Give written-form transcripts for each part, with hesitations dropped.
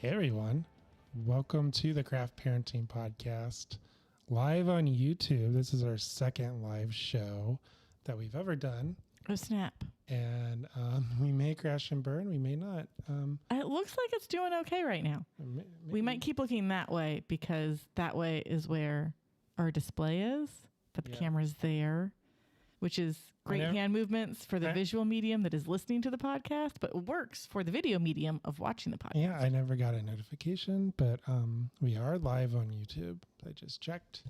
Hey everyone, welcome to the Craft Parenting Podcast, live on YouTube. This is our second live show that we've ever done. Oh, snap. And we may crash and burn, we may not. It looks like it's doing okay right now. We might keep looking that way because that way is where our display is, but the camera's there, which is great hand movements for the visual medium that is listening to the podcast, but it works for the video medium of watching the podcast. Yeah, I never got a notification, but we are live on YouTube. I just checked.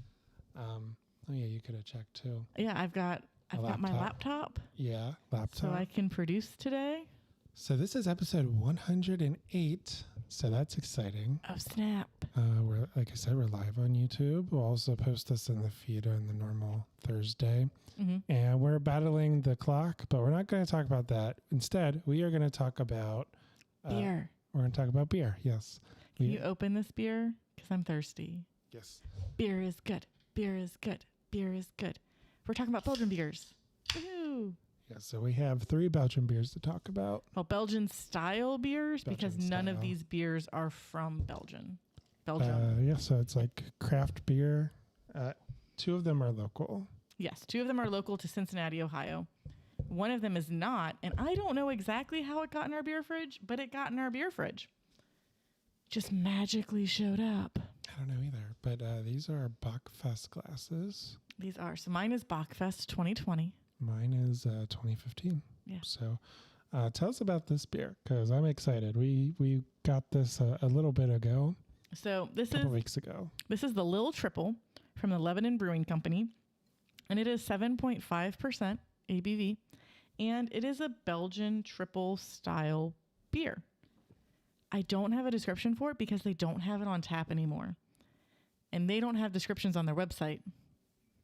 Oh yeah, you could have checked too. Yeah, I've got my laptop. Yeah, laptop. So I can produce today. So this is episode 108. So that's exciting. Oh, snap. We're, like I said, we're live on YouTube. We'll also post this in the feed on the normal Thursday. Mm-hmm. And we're battling the clock, but we're not going to talk about that. Instead, we are going to talk about beer. We're going to talk about beer. Yes. Can you open this beer? Because I'm thirsty. Yes. Beer is good. Beer is good. Beer is good. We're talking about Belgian beers. Woohoo! Yeah, so we have 3 Belgian beers to talk about. Well, Belgian style beers, because none of these beers are from Belgium. Yeah, so it's like craft beer. 2 of them are local. Yes, 2 of them are local to Cincinnati, Ohio. One of them is not, and I don't know exactly how it got in our beer fridge, but it got in our beer fridge. Just magically showed up. I don't know either, but these are Bachfest glasses. These are. So mine is Bachfest 2020. Mine is 2015. Yeah. So tell us about this beer, because I'm excited. We got this a little bit ago. So this is a couple weeks ago. This is the Lil Triple from the Lebanon Brewing Company, and it is 7.5% ABV, and it is a Belgian triple style beer. I don't have a description for it because they don't have it on tap anymore, and they don't have descriptions on their website.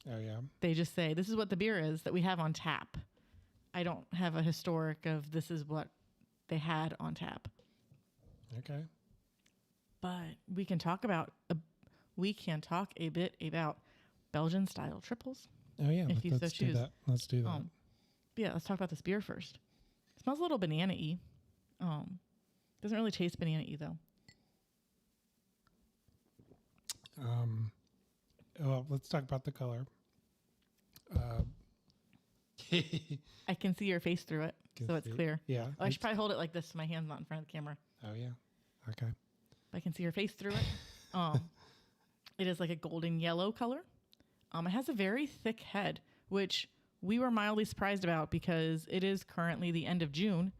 Oh, yeah. They just say, this is what the beer is that we have on tap. I don't have a historic of this is what they had on tap. Okay. But we can talk a bit about Belgian style triples. Oh, yeah. If you so choose. Let's do that. Yeah, let's talk about this beer first. It smells a little banana-y. Doesn't really taste banana-y, though. Well, let's talk about the color. I can see your face through it, so it's clear. Yeah. Oh, I should probably hold it like this so my hand's not in front of the camera. Oh, yeah. Okay. I can see your face through it. It is like a golden yellow color. It has a very thick head, which we were mildly surprised about because it is currently the end of June.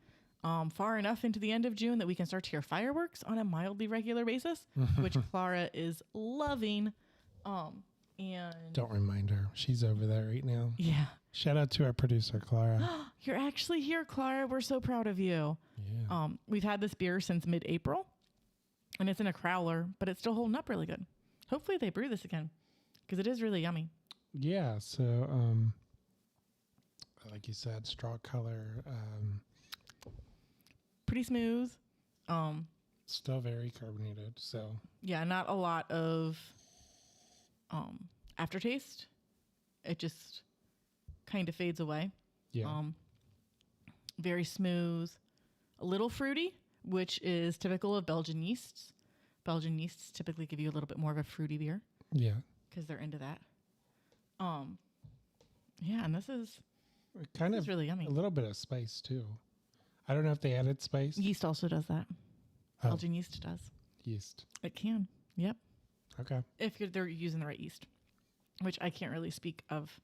Far enough into the end of June that we can start to hear fireworks on a mildly regular basis, which Clara is loving. And don't remind her. She's over there right now. Yeah. Shout out to our producer, Clara. You're actually here, Clara. We're so proud of you. Yeah. We've had this beer since mid-April, and it's in a crowler, but it's still holding up really good. Hopefully they brew this again because it is really yummy. Yeah. So, like you said, straw color, pretty smooth. Still very carbonated. So yeah, not a lot of aftertaste. It just kind of fades away. Yeah. Very smooth, a little fruity, which is typical of Belgian yeasts. Belgian yeasts typically give you a little bit more of a fruity beer. Yeah. Because they're into that. Yeah, and this is really yummy. A little bit of spice too. I don't know if they added spice. Yeast also does that. Oh. Belgian yeast does. Yeast. It can. Yep. Okay. If they're using the right yeast, which I can't really speak of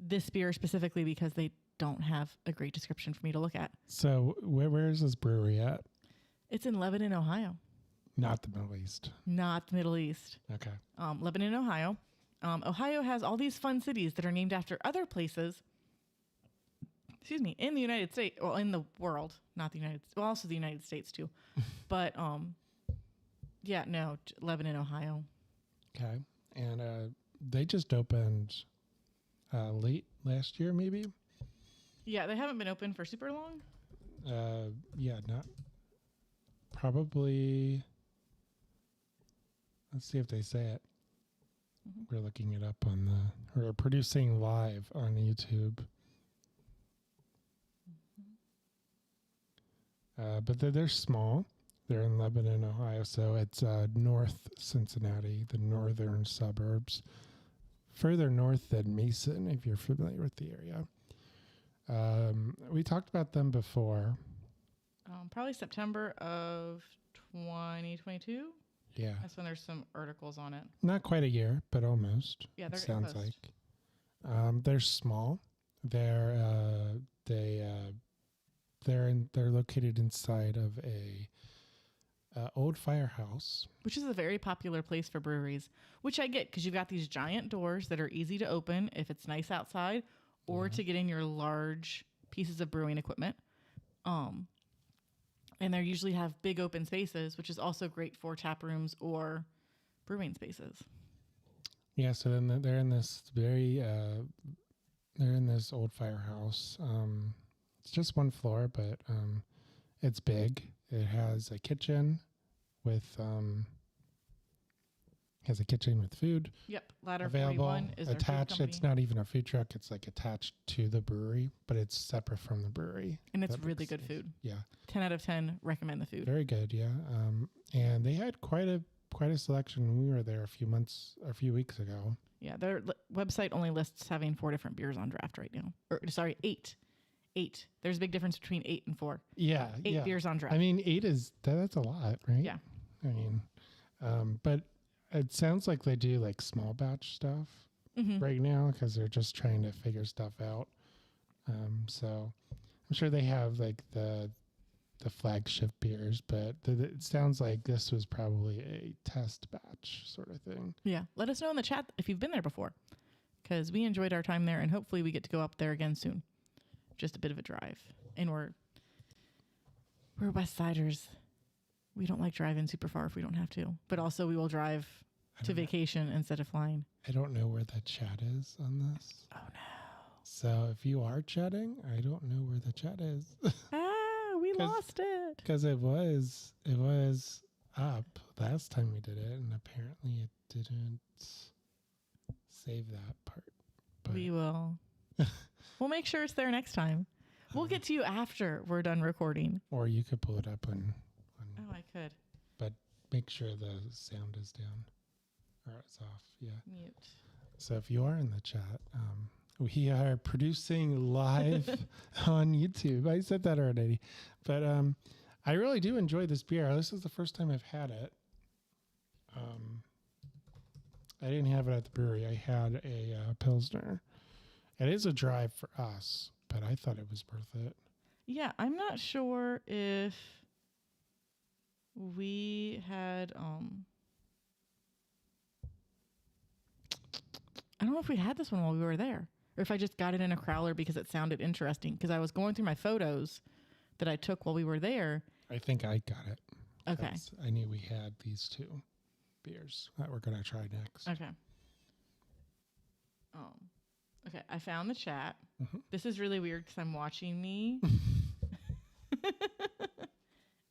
this beer specifically because they don't have a great description for me to look at. So where is this brewery at? It's in Lebanon, Ohio. Not the Middle East. Not the Middle East. Okay. Lebanon, Ohio. Ohio has all these fun cities that are named after other places. Excuse me, in the United States, well, in the world, not the United States, well, also the United States too. But, yeah, no, Lebanon, Ohio. Okay. And they just opened late last year, maybe? Yeah, they haven't been open for super long. Yeah, not probably. Let's see if they say it. Mm-hmm. We're looking it up we're producing live on YouTube. But they're small. They're in Lebanon, Ohio, so it's North Cincinnati, the northern suburbs. Further north than Mason, if you're familiar with the area. We talked about them before. Probably September of 2022. Yeah. That's when there's some articles on it. Not quite a year, but almost. Yeah, they're sounds close. like. They're small. They're located inside of a old firehouse, which is a very popular place for breweries, which I get because you've got these giant doors that are easy to open if it's nice outside, or to get in your large pieces of brewing equipment. And they usually have big open spaces, which is also great for tap rooms or brewing spaces. Yeah, so then they're in this they're in this old firehouse. It's just one floor, but it's big. It has a kitchen with food. Yep, Ladder available, 41 is attached. Their food It's not even a food truck. It's like attached to the brewery, but it's separate from the brewery. and it's really good food. Yeah, 10 out of 10. Recommend the food. very good. Yeah, and they had quite a selection when we were there a few weeks ago. Yeah, their website only lists having 4 different beers on draft right now. Or sorry, 8. 8. There's a big difference between 8 and 4. Yeah, 8 beers on draft. I mean, 8 is that's a lot, right? Yeah. I mean, but it sounds like they do like small batch stuff right now because they're just trying to figure stuff out. So I'm sure they have like the flagship beers, but it sounds like this was probably a test batch sort of thing. Yeah. Let us know in the chat if you've been there before, because we enjoyed our time there, and hopefully we get to go up there again soon. Just a bit of a drive. And we're West Siders. We don't like driving super far if we don't have to. But also we will drive to vacation instead of flying. I don't know where the chat is on this. Oh, no. So if you are chatting, I don't know where the chat is. We lost it. Because it was up last time we did it, and apparently it didn't save that part. But We will. We'll make sure it's there next time. We'll get to you after we're done recording. Or you could pull it up on Oh, I could. but make sure the sound is down or it's off. Yeah. Mute. So if you are in the chat, we are producing live on YouTube. I said that already, but I really do enjoy this beer. This is the first time I've had it. I didn't have it at the brewery. I had a Pilsner. It is a drive for us, but I thought it was worth it. Yeah, I'm not sure if we had I don't know if we had this one while we were there, or if I just got it in a crowler because it sounded interesting, because I was going through my photos that I took while we were there. I think I got it. Okay. I knew we had these two beers that we're going to try next. Okay. Okay, I found the chat. This is really weird because I'm watching me.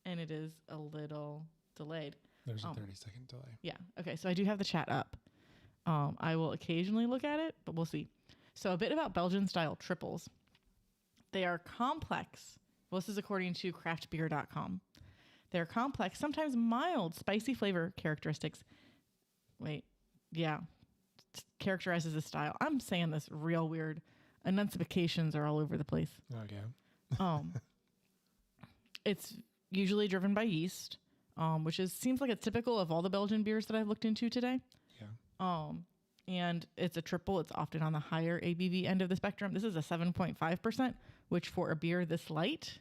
And it is a little delayed. There's a 30-second delay. Yeah. Okay, so I do have the chat up. I will occasionally look at it, but we'll see. So a bit about Belgian-style triples. They are complex. Well, this is according to craftbeer.com. They're complex, sometimes mild, spicy flavor characteristics. Characterizes the style. I'm saying this real weird. Enunciations are all over the place. Okay. It's usually driven by yeast, which seems like it's typical of all the Belgian beers that I've looked into today. Yeah. And it's a triple. It's often on the higher ABV end of the spectrum. This is a 7.5%, which for a beer this light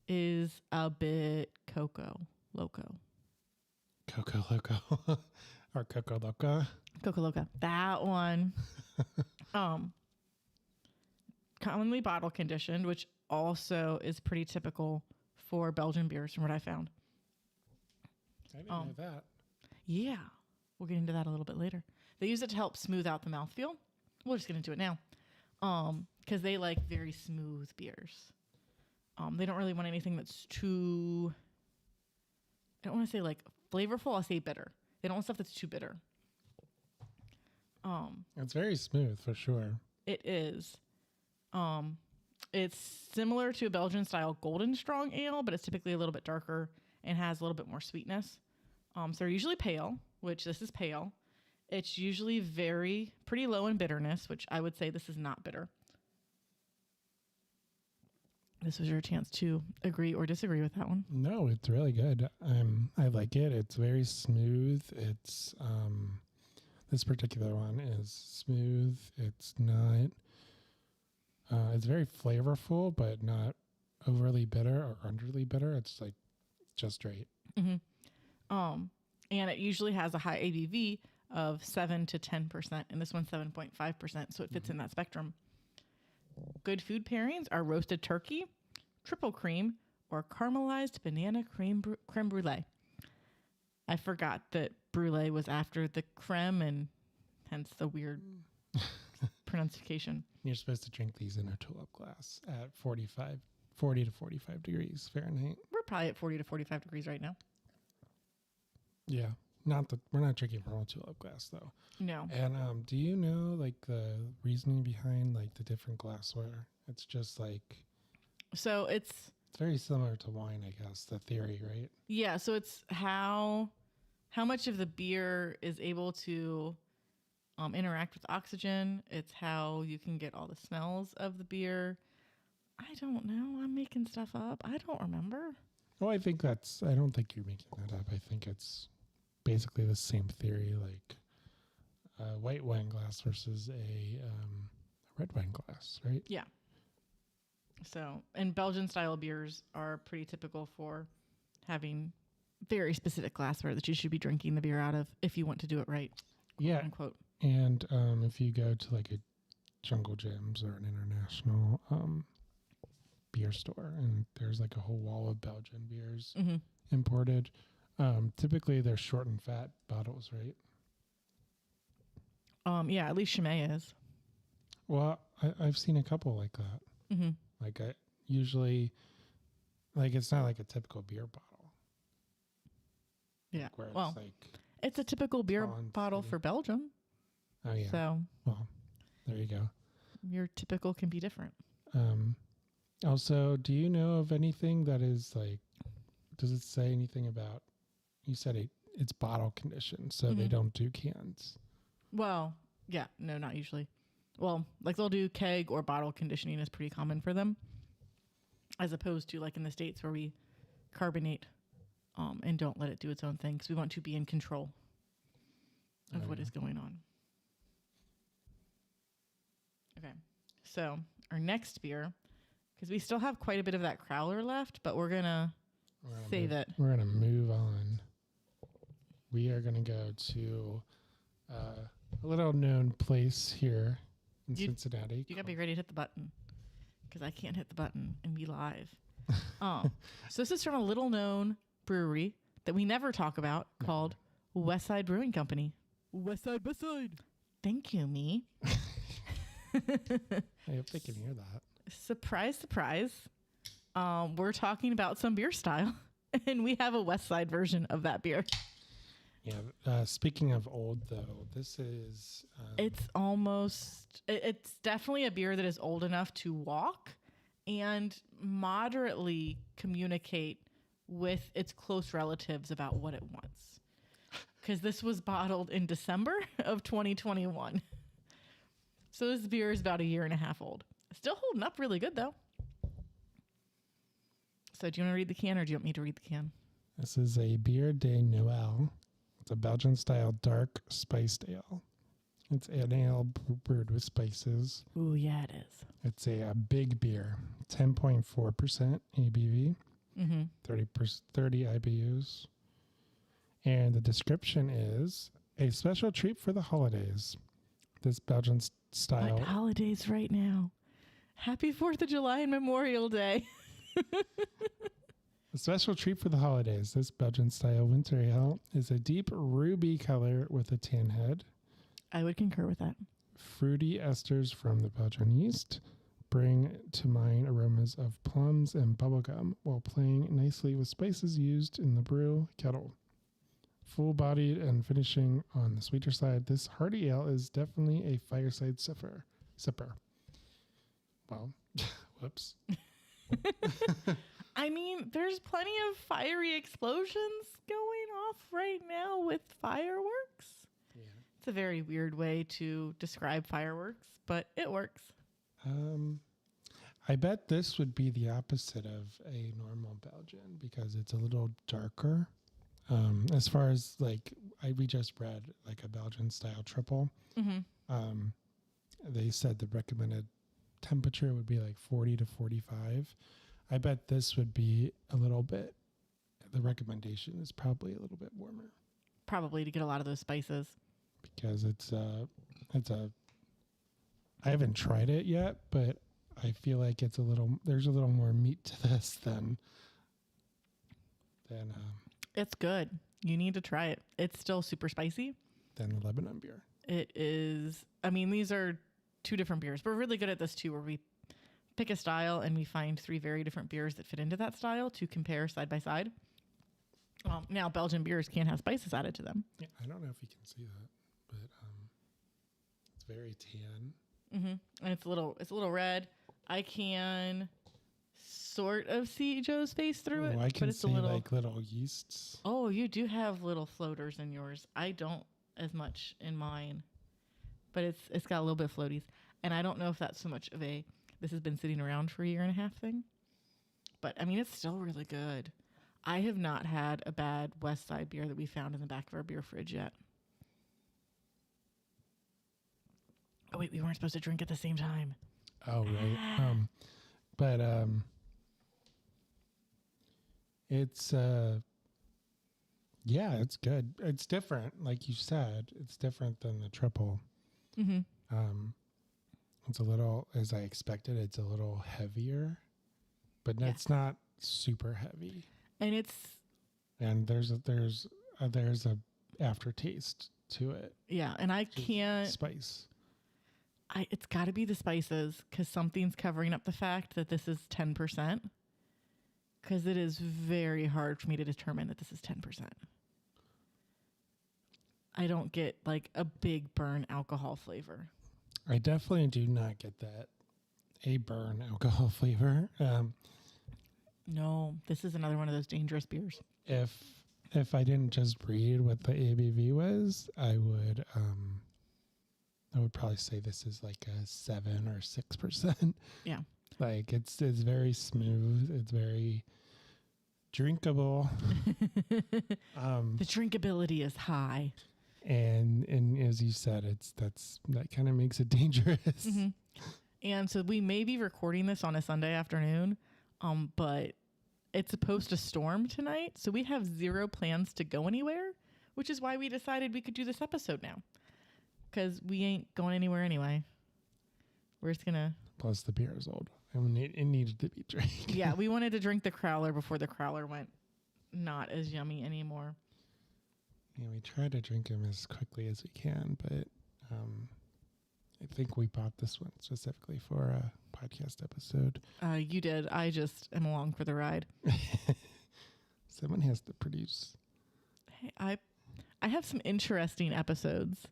is a bit Coco Loco. Coco Loco. Or Coco Loca. Coco Loca. That one. Commonly bottle conditioned, which also is pretty typical for Belgian beers from what I found. I didn't know that. Yeah. We'll get into that a little bit later. They use it to help smooth out the mouthfeel. We'll just get into it now. Because they like very smooth beers. They don't really want anything that's too, I don't want to say like flavorful. I'll say bitter. They don't want stuff that's too bitter. It's very smooth for sure. It is. It's similar to a Belgian style golden strong ale, but it's typically a little bit darker and has a little bit more sweetness. So they're usually pale, which this is pale. It's usually pretty low in bitterness, which I would say this is not bitter. This was your chance to agree or disagree with that one. No, it's really good. I like it. It's very smooth. It's this particular one is smooth. It's not. It's very flavorful, but not overly bitter or underly bitter. It's like just right. Mm-hmm. And it usually has a high ABV of 7 to 10%, and this one's 7.5%, so it fits in that spectrum. Good food pairings are roasted turkey, triple cream, or caramelized banana creme brulee. I forgot that brulee was after the creme, and hence the weird pronunciation. You're supposed to drink these in a tulip glass at 40 to 45 degrees Fahrenheit. We're probably at 40 to 45 degrees right now. Yeah. We're not drinking from a tulip glass though. No. And do you know like the reasoning behind like the different glassware? It's just like so it's very similar to wine, I guess, the theory, right? Yeah, so it's how much of the beer is able to interact with oxygen. It's how you can get all the smells of the beer. I don't know. I'm making stuff up. I don't remember. Oh, I don't think you're making that up. I think it's basically the same theory, like a white wine glass versus a red wine glass, right? Yeah. So, and Belgian style beers are pretty typical for having very specific glassware that you should be drinking the beer out of if you want to do it right. Yeah. Unquote. And if you go to like a Jungle Gyms or an international beer store, and there's like a whole wall of Belgian beers imported. Typically they're short and fat bottles, right? Yeah, at least Chimay is. Well, I've seen a couple like that. Mm-hmm. Like I usually, like it's not like a typical beer bottle. Yeah. Like where well, it's like it's a typical beer bottle for Belgium. Oh yeah. So. Well, there you go. Your typical can be different. Also, do you know of anything that is like? Does it say anything about? You said it's bottle conditioned, so they don't do cans. Well, yeah, no, not usually. Well, like they'll do keg or bottle conditioning is pretty common for them, as opposed to like in the States where we carbonate and don't let it do its own thing because we want to be in control of what is going on. Okay, so our next beer, because we still have quite a bit of that crowler left, but we're gonna save it. We're gonna move on. We are gonna go to a little known place here in Cincinnati. You gotta be ready to hit the button because I can't hit the button and be live. So this is from a little known brewery that we never talk about called Westside Brewing Company. Westside. Thank you, me. I hope they can hear that. Surprise, surprise. We're talking about some beer style, and we have a Westside version of that beer. Yeah. Speaking of old, though, this is... it's definitely a beer that is old enough to walk and moderately communicate with its close relatives about what it wants. Because this was bottled in December of 2021. So this beer is about a year and a half old. Still holding up really good, though. So do you want to read the can, or do you want me to read the can? This is a Bière de Noël. It's a Belgian-style dark spiced ale. It's an ale brewed with spices. Ooh, yeah, it is. It's a big beer, 10.4% ABV, 30 IBUs. And the description is a special treat for the holidays. This Belgian style... Like holidays right now. Happy 4th of July and Memorial Day. A special treat for the holidays. This Belgian-style winter ale is a deep ruby color with a tan head. I would concur with that. Fruity esters from the Belgian yeast bring to mind aromas of plums and bubblegum while playing nicely with spices used in the brew kettle. Full-bodied and finishing on the sweeter side, this hearty ale is definitely a fireside sipper. Well, whoops. I mean, there's plenty of fiery explosions going off right now with fireworks. Yeah. It's a very weird way to describe fireworks, but it works. I bet this would be the opposite of a normal Belgian because it's a little darker. As far as like, we just read like a Belgian style triple. Mm-hmm. They said the recommended temperature would be like 40 to 45. I bet this would be a little bit, the recommendation is probably a little bit warmer. Probably to get a lot of those spices. Because I haven't tried it yet, but I feel like there's a little more meat to this than. It's good. You need to try it. It's still super spicy. Than the Lebanon beer. It is. I mean, these are two different beers. We're really good at this too, where we pick a style and we find 3 very different beers that fit into that style to compare side by side. Now, Belgian beers can have spices added to them. Yeah, I don't know if you can see that, but it's very tan. Mm-hmm. And it's a little red. I can sort of see Joe's face through it. I can but it's see like little yeasts. Oh, you do have little floaters in yours. I don't as much in mine, but it's got a little bit of floaties. And I don't know if that's so much of this has been sitting around for a year and a half thing. But I mean, it's still really good. I have not had a bad West Side beer that we found in the back of our beer fridge yet. Oh wait, we weren't supposed to drink at the same time. Oh right. But it's yeah, it's good. It's different, like you said. It's different than the triple. Mm-hmm. It's a little, as I expected, it's a little heavier, but it's not super heavy. And there's a aftertaste to it. Yeah, and I can't spice. It's got to be the spices because something's covering up the fact that this is 10%. Because it is very hard for me to determine that this is 10%. I don't get like a big burn alcohol flavor. I definitely do not get a burn alcohol flavor. No, this is another one of those dangerous beers. If I didn't just read what the ABV was, I would probably say this is like a 7 or 6%. Yeah. Like it's very smooth. It's very drinkable. The drinkability is high. And as you said, that kind of makes it dangerous. Mm-hmm. And so we may be recording this on a Sunday afternoon, but it's supposed to storm tonight. So we have 0 plans to go anywhere, which is why we decided we could do this episode now. Because we ain't going anywhere anyway. We're just going to... Plus the beer is old. And it needed to be drank. Yeah, we wanted to drink the Crowler before the Crowler went not as yummy anymore. Yeah, we try to drink them as quickly as we can, but I think we bought this one specifically for a podcast episode. You did. I just am along for the ride. Someone has to produce. Hey, I have some interesting episodes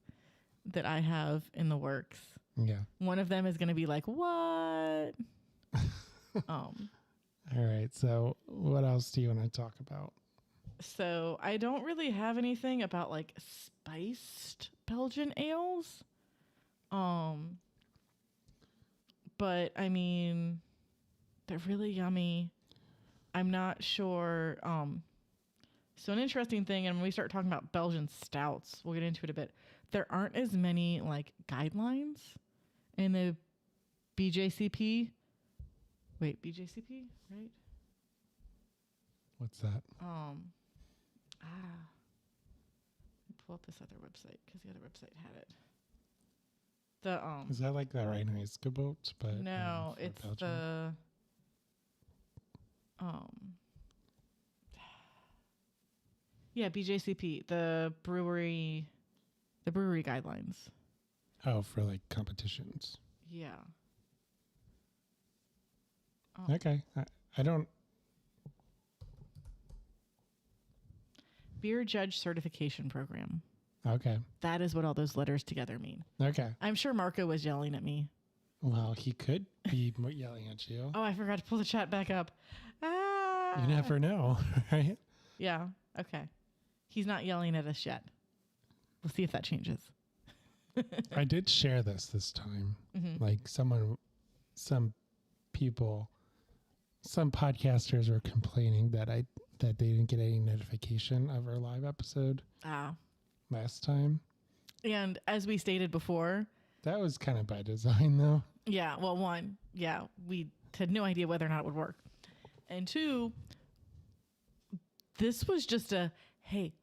that I have in the works. Yeah. One of them is going to be like, what? All right. So what else do you want to talk about? So I don't really have anything about like spiced Belgian ales. But I mean, they're really yummy. I'm not sure. So an interesting thing, and when we start talking about Belgian stouts, we'll get into it a bit. There aren't as many like guidelines in the BJCP. Wait, BJCP, right? What's that? Pull up this other website because the other website had it. Is that like the Reinheitsgebot? But no, it's Belgium? BJCP, the brewery guidelines. Oh, for like competitions. Yeah. Okay. I don't. Beer Judge Certification Program. Okay. That is what all those letters together mean. Okay. I'm sure Marco was yelling at me. Well, he could be yelling at you. Oh, I forgot to pull the chat back up. You never know, right? Yeah. Okay. He's not yelling at us yet. We'll see if that changes. I did share this time. Mm-hmm. Like some people, some podcasters were complaining that they didn't get any notification of our live episode last time. And as we stated before, that was kind of by design, though. Yeah. Well, one, we had no idea whether or not it would work. And two, this was just hey,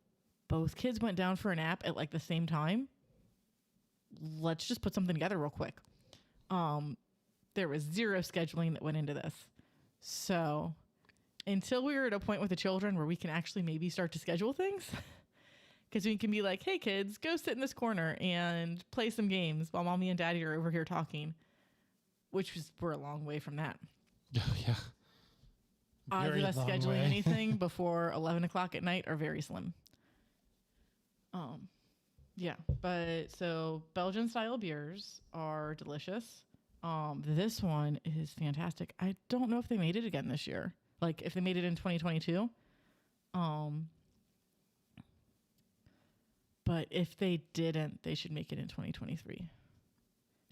both kids went down for a nap at like the same time. Let's just put something together real quick. There was zero scheduling that went into this. So until we were at a point with the children where we can actually maybe start to schedule things, because we can be like, hey, kids, go sit in this corner and play some games while mommy and daddy are over here talking, we're a long way from that. Oh, yeah. Odds of us scheduling anything before 11 o'clock at night are very slim. Yeah, but so Belgian style beers are delicious. This one is fantastic. I don't know if they made it again this year. Like if they made it in 2022. But if they didn't, they should make it in 2023.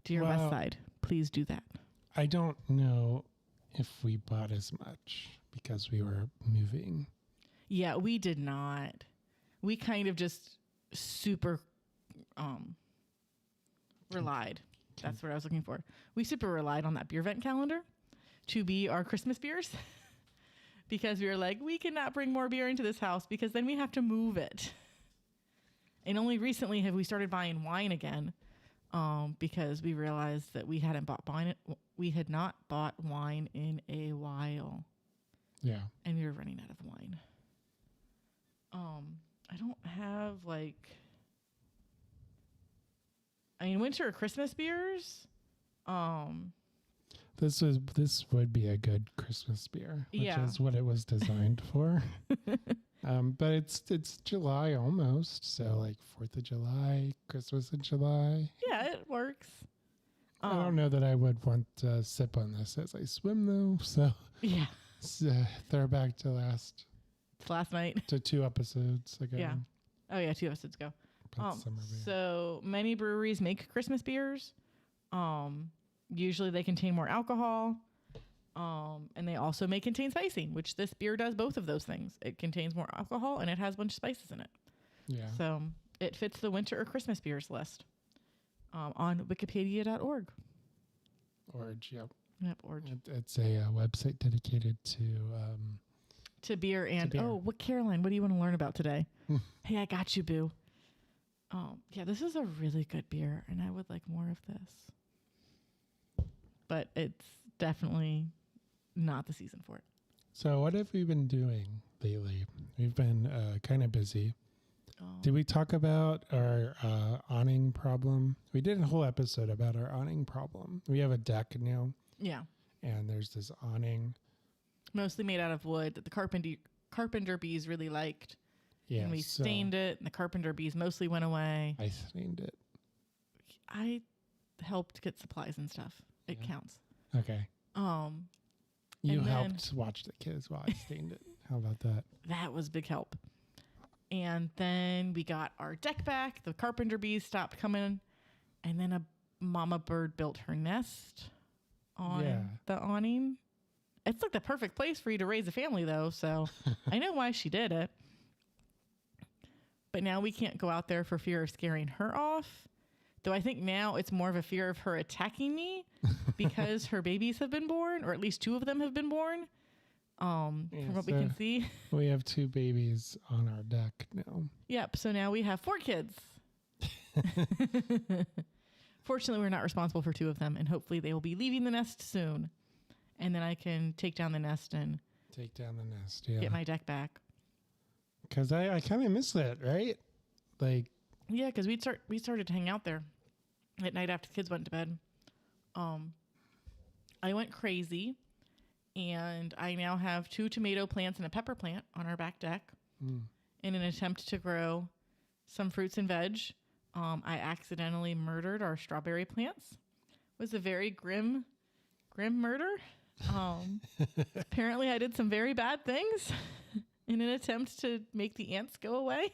Dear West Side, please do that. I don't know if we bought as much because we were moving. Yeah, we did not. We kind of just super relied. That's what I was looking for. We super relied on that beer vent calendar to be our Christmas beers because we were like, we cannot bring more beer into this house because then we have to move it. And only recently have we started buying wine again because we realized that we hadn't bought wine. We had not bought wine in a while. Yeah. And we were running out of wine. I don't have winter or Christmas beers. This would be a good Christmas beer, which is what it was designed for. But it's July almost, so like 4th of July, Christmas in July. Yeah, it works. I don't know that I would want to sip on this as I swim though. So yeah, throwback to last night to 2 episodes ago. Yeah. Oh yeah, 2 episodes ago. Summer beer. So many breweries make Christmas beers. Usually they contain more alcohol. And they also may contain spicing, which this beer does both of those things. It contains more alcohol and it has a bunch of spices in it. Yeah. So it fits the winter or Christmas beers list on wikipedia.org. Org, yep. Yep, Org. It's a website dedicated to beer and Caroline, what do you want to learn about today? Hey, I got you, boo. Yeah, this is a really good beer and I would like more of this. But it's definitely not the season for it. So what have we been doing lately? We've been kind of busy. Did we talk about our awning problem? We did a whole episode about our awning problem. We have a deck now. Yeah. And there's this awning. Mostly made out of wood that the carpenter bees really liked. Yeah. And we stained it, and the carpenter bees mostly went away. I stained it. I helped get supplies and stuff. It counts. Okay. You helped watch the kids while I stained it. How about that? That was big help. And then we got our deck back. The carpenter bees stopped coming. And then a mama bird built her nest on the awning. It's like the perfect place for you to raise a family, though. So I know why she did it. But now we can't go out there for fear of scaring her off. Though I think now it's more of a fear of her attacking me because her babies have been born, or at least 2 of them have been born. From what we can see. We have 2 babies on our deck now. Yep. So now we have 4 kids. Fortunately, we're not responsible for 2 of them, and hopefully they will be leaving the nest soon. And then I can take down the nest and get my deck back. Because I kind of miss that, right? Like. Yeah, because we started to hang out there at night after the kids went to bed. I went crazy, and I now have 2 tomato plants and a pepper plant on our back deck in an attempt to grow some fruits and veg. I accidentally murdered our strawberry plants. It was a very grim murder. Apparently I did some very bad things in an attempt to make the ants go away.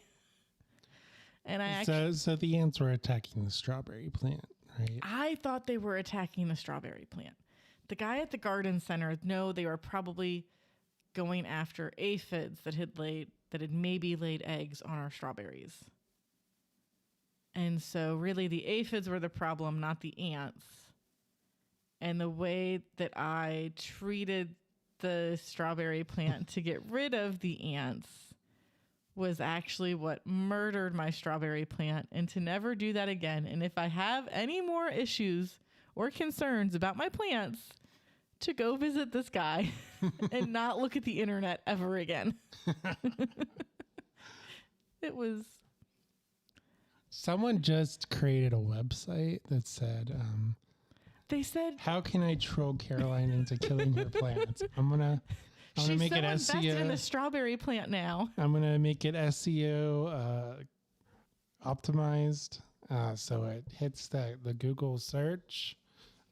And so the ants were attacking the strawberry plant, right? I thought they were attacking the strawberry plant. The guy at the garden center, no, they were probably going after aphids that had maybe laid eggs on our strawberries. And so really the aphids were the problem, not the ants. And the way that I treated the strawberry plant to get rid of the ants was actually what murdered my strawberry plant, and to never do that again. And if I have any more issues or concerns about my plants, to go visit this guy and not look at the internet ever again. It was... Someone just created a website that said, they said, how can I troll Caroline into killing her plants? I'm gonna make it SEO. She's so invested in the strawberry plant now. I'm gonna make it SEO optimized, so it hits the Google search,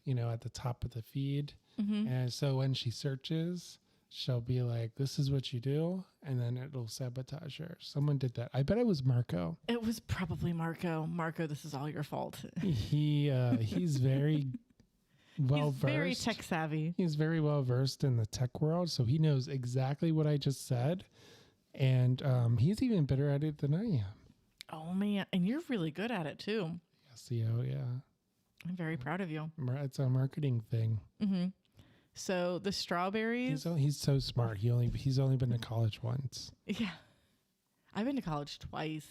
at the top of the feed. Mm-hmm. And so when she searches, she'll be like, "This is what you do," and then it'll sabotage her. Someone did that. I bet it was Marco. It was probably Marco. Marco, this is all your fault. He's very well versed. He's very tech savvy. He's very well versed in the tech world, so he knows exactly what I just said, and he's even better at it than I am. Oh man, and you're really good at it too. SEO, yeah. I'm very proud of you. It's a marketing thing. Mm-hmm. So the strawberries. He's so smart. He's only been to college once. Yeah, I've been to college twice.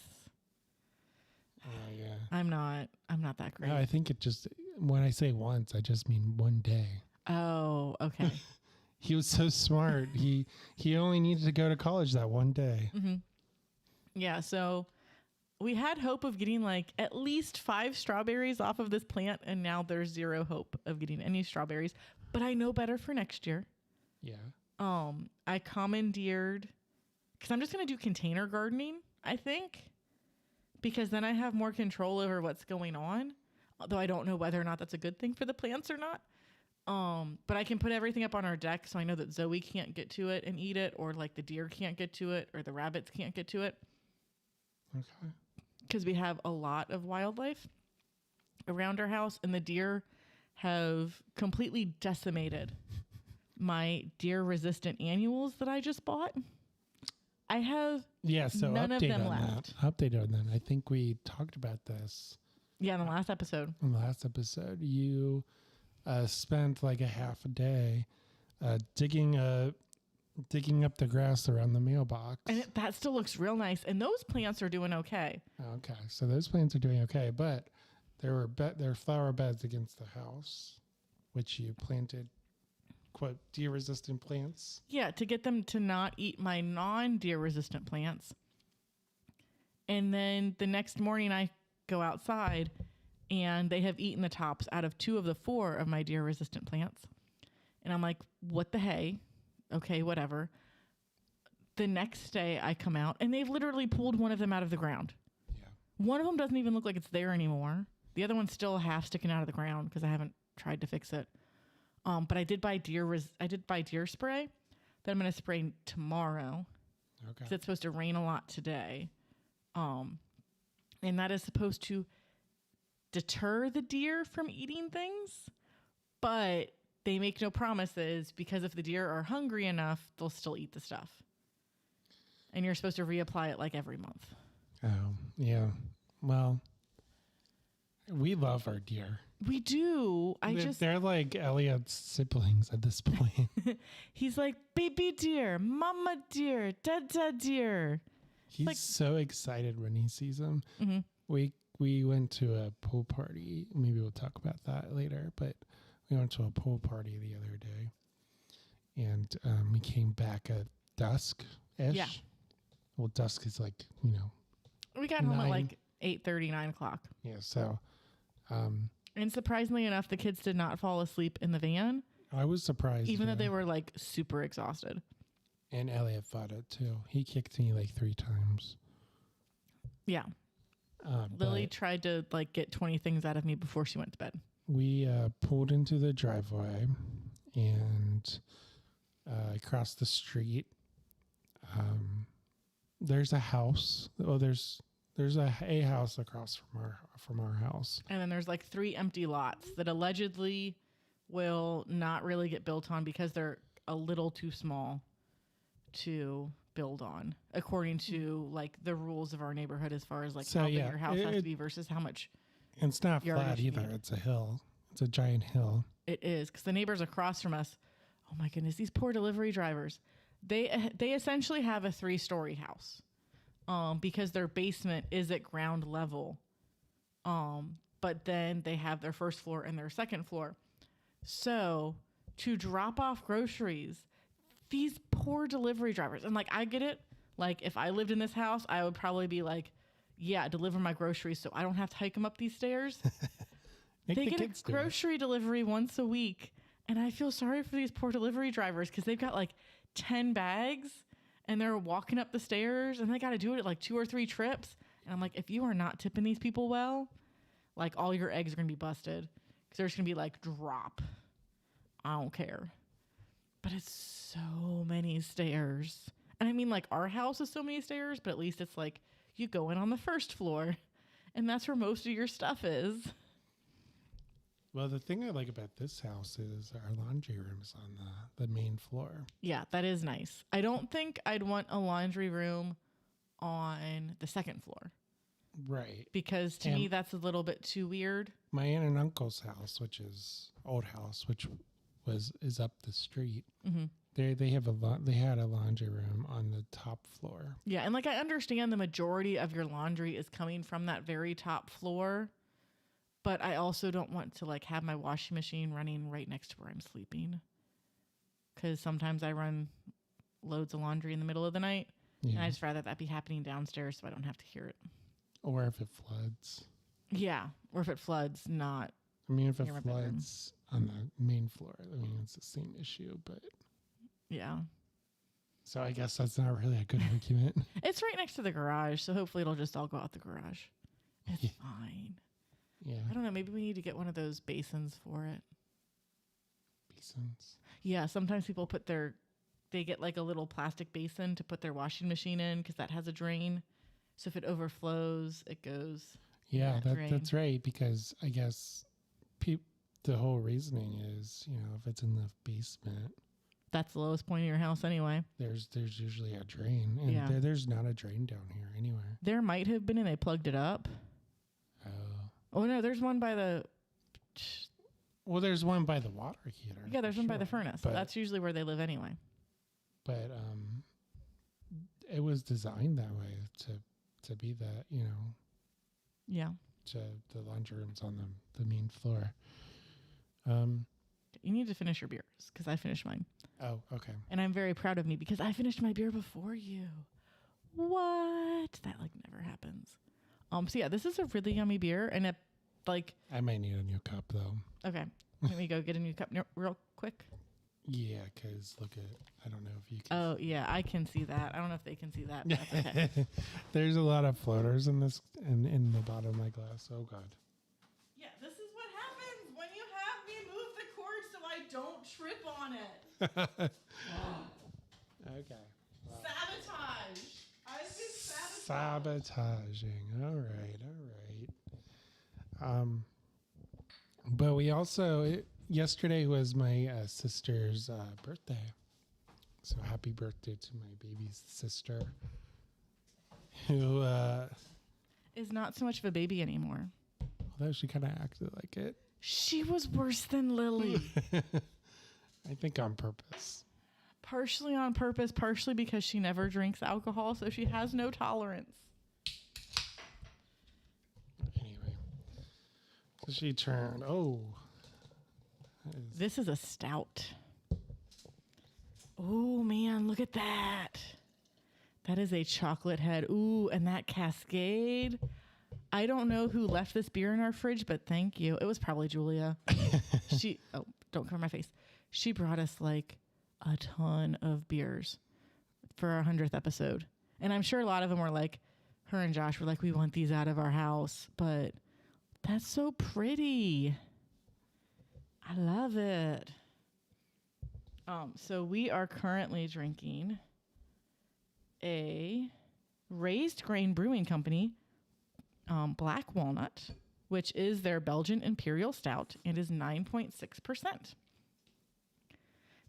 Yeah. I'm not that great. No, I think when I say once, I just mean one day. Oh, okay. He was so smart. He only needed to go to college that one day. Mm-hmm. Yeah. So we had hope of getting like at least 5 strawberries off of this plant, and now there's zero hope of getting any strawberries. But I know better for next year. Yeah. I commandeered, because I'm just going to do container gardening, I think, because then I have more control over what's going on, although I don't know whether or not that's a good thing for the plants or not. But I can put everything up on our deck, so I know that Zoe can't get to it and eat it, or like the deer can't get to it, or the rabbits can't get to it. Okay. Because we have a lot of wildlife around our house, and the deer have completely decimated my deer-resistant annuals that I just bought. I have none of them left. Update on that. I think we talked about this. Yeah, in the last episode. You spent like a half a day digging up the grass around the mailbox. And that still looks real nice. And those plants are doing okay. Okay, so those plants are doing okay, but there are flower beds against the house, which you planted, quote, deer-resistant plants. Yeah, to get them to not eat my non-deer-resistant plants. And then the next morning I go outside, and they have eaten the tops out of 2 of the 4 of my deer-resistant plants. And I'm like, what the hey? Okay, whatever. The next day I come out, and they've literally pulled one of them out of the ground. Yeah. One of them doesn't even look like it's there anymore. The other one's still half sticking out of the ground because I haven't tried to fix it. But I did buy deer spray that I'm going to spray tomorrow. Okay. Because it's supposed to rain a lot today. And that is supposed to deter the deer from eating things. But they make no promises, because if the deer are hungry enough, they'll still eat the stuff. And you're supposed to reapply it like every month. Oh, yeah. Well, we love our deer. We do. They're like Elliot's siblings at this point. He's like, baby deer, mama deer, dada deer. He's like, so excited when he sees them. Mm-hmm. We went to a pool party. Maybe we'll talk about that later. But we went to a pool party the other day, and we came back at dusk-ish. Yeah. Well, dusk is like, we got home at like 8:30, 9 o'clock. Yeah, so... and surprisingly enough, the kids did not fall asleep in the van. I was surprised. Even though they were like super exhausted. And Elliot thought it too. He kicked me like 3 times. Yeah. Lily tried to like get 20 things out of me before she went to bed. We pulled into the driveway, and across the street, there's a house. Oh, there's a house across from our house. And then there's like 3 empty lots that allegedly will not really get built on because they're a little too small to build on, according to like the rules of our neighborhood as far as like how big your house has to be versus how much. It's not flat either. It's a hill. It's a giant hill. It is, because the neighbors across from us, oh my goodness, these poor delivery drivers. They essentially have a 3-story house, because their basement is at ground level. But then they have their first floor and their second floor. So to drop off groceries, these poor delivery drivers, and like, I get it. Like, if I lived in this house, I would probably be like, yeah, deliver my groceries so I don't have to hike them up these stairs. They get a grocery delivery once a week. And I feel sorry for these poor delivery drivers because they've got like 10 bags and they're walking up the stairs and they got to do it at like 2 or 3 trips. And I'm like, if you are not tipping these people well, like all your eggs are going to be busted because there's going to be like drop. I don't care. But it's so many stairs. And I mean, like, our house is so many stairs, but at least it's like you go in on the first floor and that's where most of your stuff is. Well, the thing I like about this house is our laundry room is on the main floor. Yeah, that is nice. I don't think I'd want a laundry room on the second floor. Right. Because to me, that's a little bit too weird. My aunt and uncle's house, which is old house, which is up the street. Mm-hmm. They had a laundry room on the top floor. Yeah, and like, I understand the majority of your laundry is coming from that very top floor. But I also don't want to like have my washing machine running right next to where I'm sleeping. Because sometimes I run loads of laundry in the middle of the night. Yeah. And I just rather that be happening downstairs so I don't have to hear it. Or if it floods. Yeah. Or if it floods, not. I mean, if it floods on the main floor, I mean, it's the same issue, but. Yeah. So I guess that's not really a good argument. It's right next to the garage. So hopefully it'll just all go out the garage. It's fine. Yeah. I don't know. Maybe we need to get one of those basins for it. Basins? Yeah. Sometimes people they get like a little plastic basin to put their washing machine in because that has a drain. So if it overflows, it goes. Yeah, that's right. Because I guess the whole reasoning is, if it's in the basement. That's the lowest point of your house anyway. There's usually a drain. And there's not a drain down here anywhere. There might have been and they plugged it up. Oh, no, there's one by the... Well, there's one by the water heater. Yeah, there's one by the furnace. But that's usually where they live anyway. But it was designed that way to be that, Yeah. The laundry room's on the main floor. You need to finish your beers because I finished mine. Oh, okay. And I'm very proud of me because I finished my beer before you. What? That like never happens. So yeah, this is a really yummy beer, and it like. I might need a new cup though. Okay, let me go get a new cup real quick. Yeah, because look at, I don't know if you can. Oh yeah, I can see that. I don't know if they can see that. But that's okay. There's a lot of floaters in this in the bottom of my glass. Oh god. Yeah, this is what happens when you have me move the cord so I don't trip on it. Okay. Wow. Sabotage. I've been sabotaging. All right. But we also yesterday was my sister's birthday, so happy birthday to my baby's sister, who is not so much of a baby anymore. Although she kind of acted like it. She was worse than Lily. I think on purpose. Partially on purpose, partially because she never drinks alcohol, so she has no tolerance. Anyway, so she turned. Oh, this is a stout. Oh man, look at that. That is a chocolate head. Ooh, and that Cascade. I don't know who left this beer in our fridge, but thank you. It was probably Julia. Don't cover my face. She brought us like a ton of beers for our 100th episode. And I'm sure a lot of them were like, her and Josh were like, we want these out of our house. But that's so pretty. I love it. So we are currently drinking a Raised Grain Brewing Company Black Walnut, which is their Belgian Imperial Stout and is 9.6%.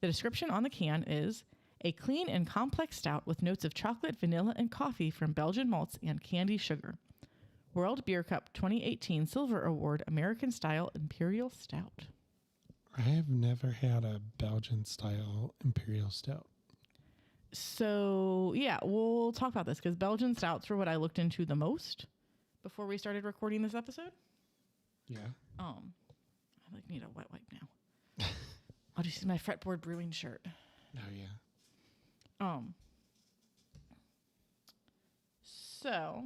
The description on the can is a clean and complex stout with notes of chocolate, vanilla, and coffee from Belgian malts and candy sugar. World Beer Cup 2018 Silver Award American Style Imperial Stout. I have never had a Belgian style Imperial Stout. So, yeah, we'll talk about this because Belgian stouts were what I looked into the most before we started recording this episode. Yeah. I need a wet wipe now. I'll just use my Fretboard Brewing shirt. Oh, yeah. So,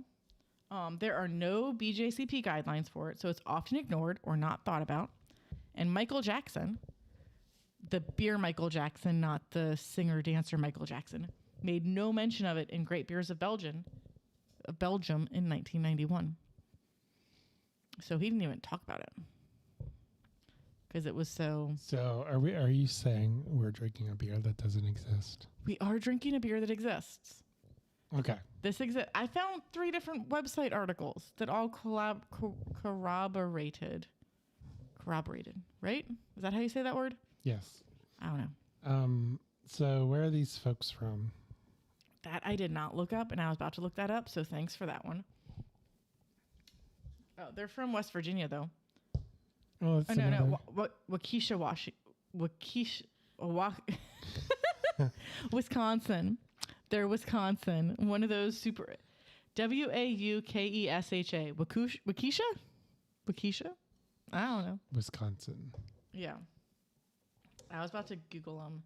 there are no BJCP guidelines for it, so it's often ignored or not thought about. And Michael Jackson, the beer Michael Jackson, not the singer-dancer Michael Jackson, made no mention of it in Great Beers of Belgium in 1991. So he didn't even talk about it because it was so. So are you saying we're drinking a beer that doesn't exist? We are drinking a beer that exists. Okay. I found 3 different website articles that all corroborated, right? Is that how you say that word? Yes. I don't know. So where are these folks from? That I did not look up, and I was about to look that up, so thanks for that one. Oh, they're from West Virginia, though. Oh, that's no. Wisconsin. They're Wisconsin. One of those super... Waukesha? Waukesha? I don't know. Wisconsin. Yeah. I was about to Google them.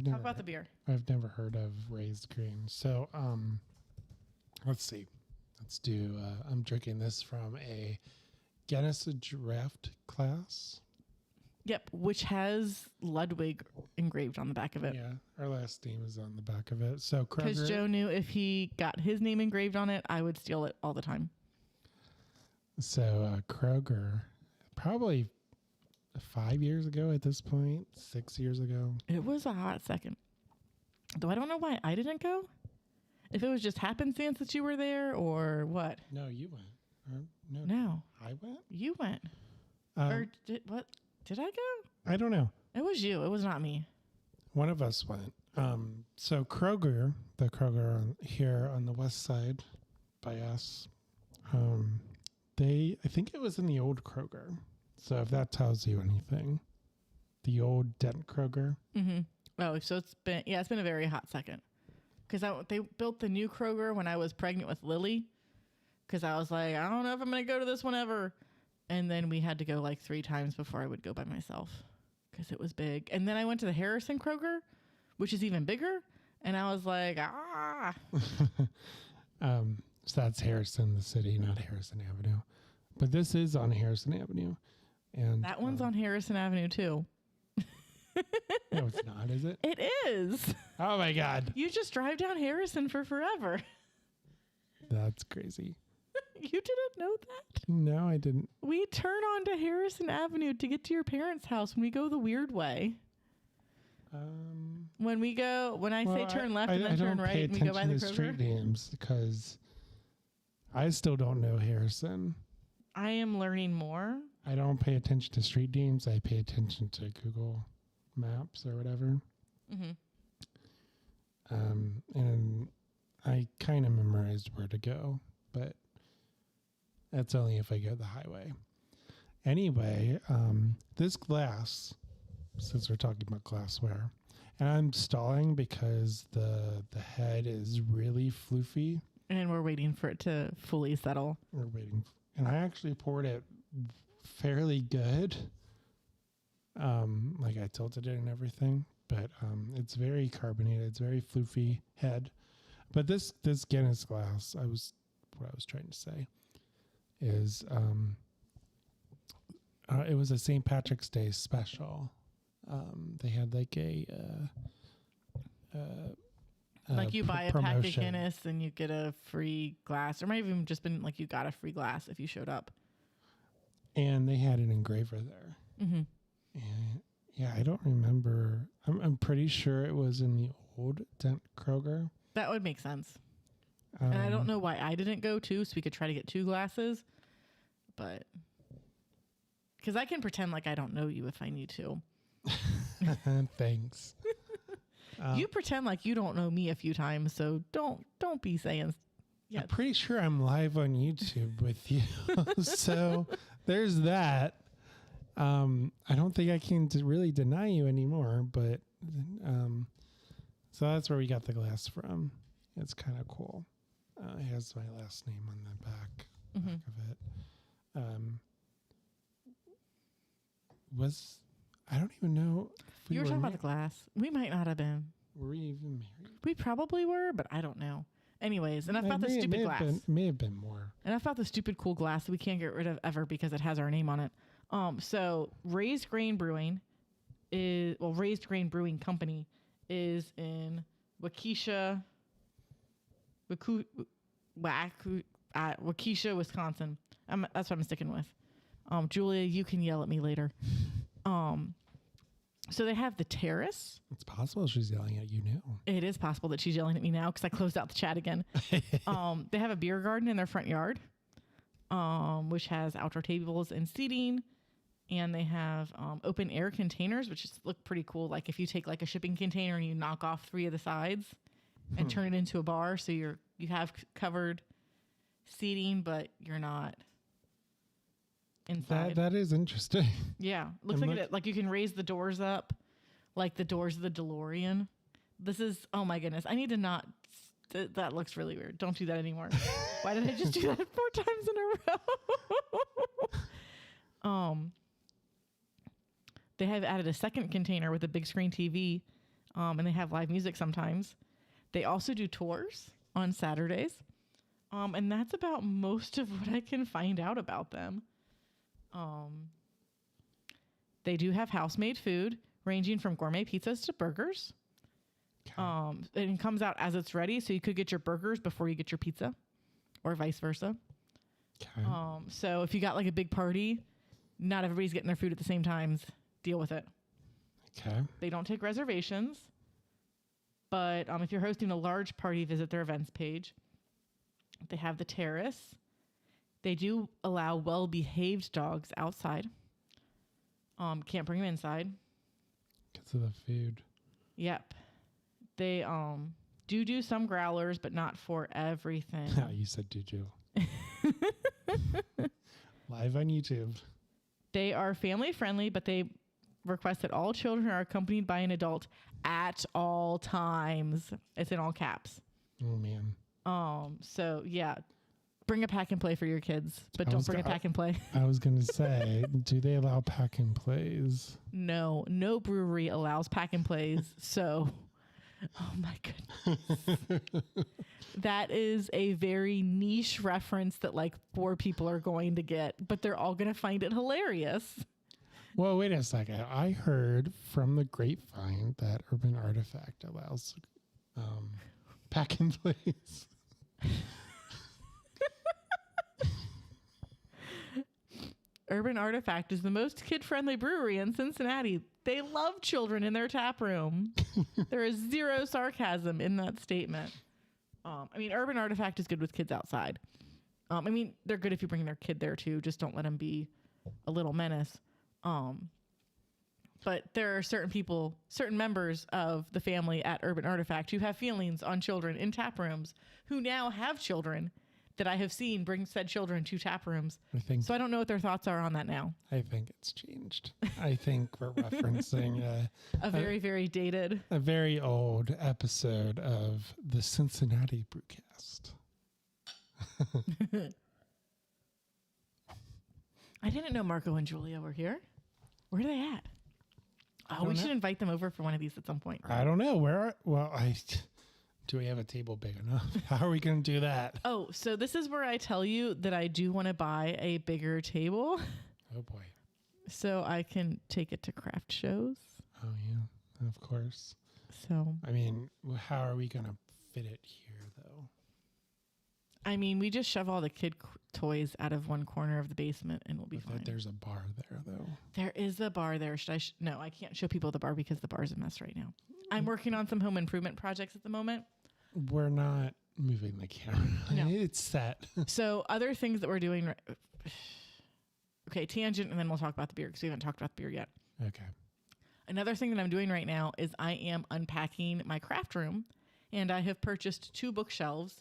Talk about the beer. I've never heard of Raised Grain. So, let's see. Let's do, I'm drinking this from a Guinness Draft class. Yep, which has Ludwig engraved on the back of it. Yeah, our last name is on the back of it. So Kroger. Because Joe knew if he got his name engraved on it, I would steal it all the time. So Kroger, probably 5 years ago at this point, 6 years ago. It was a hot second. Though I don't know why I didn't go. If it was just happenstance that you were there or what. No, you went. No. I went? You went. Or did what? Did I go? I don't know. It was you. It was not me. One of us went. So Kroger, the Kroger here on the west side by us, I think it was in the old Kroger. So if that tells you anything, the old Dent Kroger. Mm-hmm. Oh, so it's been a very hot second. Because they built the new Kroger when I was pregnant with Lily. Because I was like, I don't know if I'm going to go to this one ever. And then we had to go like 3 times before I would go by myself. Because it was big. And then I went to the Harrison Kroger, which is even bigger. And I was like, So that's Harrison, the city, not Harrison Avenue. But this is on Harrison Avenue. And that one's on Harrison Avenue too. No, it's not, is it? It is. Oh my God. You just drive down Harrison for forever. That's crazy. You didn't know that? No, I didn't. We turn onto Harrison Avenue to get to your parents' house when we go the weird way. When I say turn left and then turn right and we go by the Kroger. I don't pay attention to street names because I still don't know Harrison. I am learning more. I don't pay attention to street names. I pay attention to Google Maps or whatever. Mm-hmm. And I kind of memorized where to go, but that's only if I go the highway. Anyway, this glass, since we're talking about glassware, and I'm stalling because the head is really floofy. And we're waiting for it to fully settle. We're waiting. And I actually poured it fairly good. Like I tilted it and everything, but it's very carbonated. It's very floofy head. But this Guinness glass, what I was trying to say is it was a St. Patrick's Day special. They had like like you buy a pack of Guinness and you get a free glass. Or might have even just been like you got a free glass if you showed up. And they had an engraver there. Mm-hmm. Yeah, I don't remember. I'm pretty sure it was in the old Dent Kroger. That would make sense. And I don't know why I didn't go too, so we could try to get 2 glasses. But because I can pretend like I don't know you if I need to. Thanks. You pretend like you don't know me a few times, so don't be saying. Yeah, I'm pretty sure I'm live on YouTube with you, so there's that. I don't think I can really deny you anymore, but so that's where we got the glass from. It's kind of cool. It has my last name on the back of it. I don't even know if you were talking about the glass. We might not have been. Were we even married? We probably were, but I don't know. Anyways, enough about the stupid glass. May have been more. Enough about the stupid cool glass that we can't get rid of ever because it has our name on it. So Raised Grain Brewing Raised Grain Brewing Company is in Waukesha, Wisconsin. That's what I'm sticking with. Julia, you can yell at me later. So they have the Terrace. It's possible she's yelling at you now. It is possible that she's yelling at me now because I closed out the chat again. They have a beer garden in their front yard, which has outdoor tables and seating. And they have open air containers, which just look pretty cool. Like if you take like a shipping container and you knock off 3 of the sides and turn it into a bar, so you have covered seating, but you're not inside. That is interesting. Yeah, looks like it. Like you can raise the doors up, like the doors of the DeLorean. This is, oh my goodness, I need to not. That looks really weird. Don't do that anymore. Why did I just do that 4 times in a row? They have added a second container with a big screen TV, and they have live music sometimes. They also do tours on Saturdays, and that's about most of what I can find out about them. They do have house-made food, ranging from gourmet pizzas to burgers. Okay. It comes out as it's ready, so you could get your burgers before you get your pizza, or vice versa. Okay. So if you got like a big party, not everybody's getting their food at the same times. Deal with it. Okay. They don't take reservations, but if you're hosting a large party, visit their events page. They have the Terrace. They do allow well-behaved dogs outside. Can't bring them inside. Because of the food. Yep. They do some growlers, but not for everything. You said do. Live on YouTube. They are family friendly, but they request that all children are accompanied by an adult at all times. It's in all caps. Oh man. So yeah, bring a pack and play for your kids, but don't bring a pack and play. I was going to say, do they allow pack and plays? No brewery allows pack and plays. So, oh my goodness. That is a very niche reference that like 4 people are going to get, but they're all going to find it hilarious. Well, wait a second. I heard from the grapevine that Urban Artifact allows pack and plays. Urban Artifact is the most kid-friendly brewery in Cincinnati. They love children in their tap room. There is 0 sarcasm in that statement. Urban Artifact is good with kids outside. They're good if you bring their kid there too. Just don't let them be a little menace. But there are certain members of the family at Urban Artifact who have feelings on children in tap rooms, who now have children that I have seen bring said children to tap rooms. So I don't know what their thoughts are on that now. I think it's changed. I think we're referencing a very, very dated, a very old episode of the Cincinnati Brewcast. I didn't know Marco and Julia were here. Where are they at? Oh, we should invite them over for one of these at some point. I don't know. Do we have a table big enough? How are we going to do that? Oh, so this is where I tell you that I do want to buy a bigger table. Oh, boy. So I can take it to craft shows. Oh, yeah, of course. So, how are we going to fit it here, though? I mean, we just shove all the kid toys out of one corner of the basement and we'll be fine. There's a bar there, though. There is a bar there. Should I? No, I can't show people the bar because the bar's a mess right now. I'm working on some home improvement projects at the moment. We're not moving the camera. No. It's set. So other things that we're doing. Okay, tangent, and then we'll talk about the beer because we haven't talked about the beer yet. Okay. Another thing that I'm doing right now is I am unpacking my craft room, and I have purchased 2 bookshelves,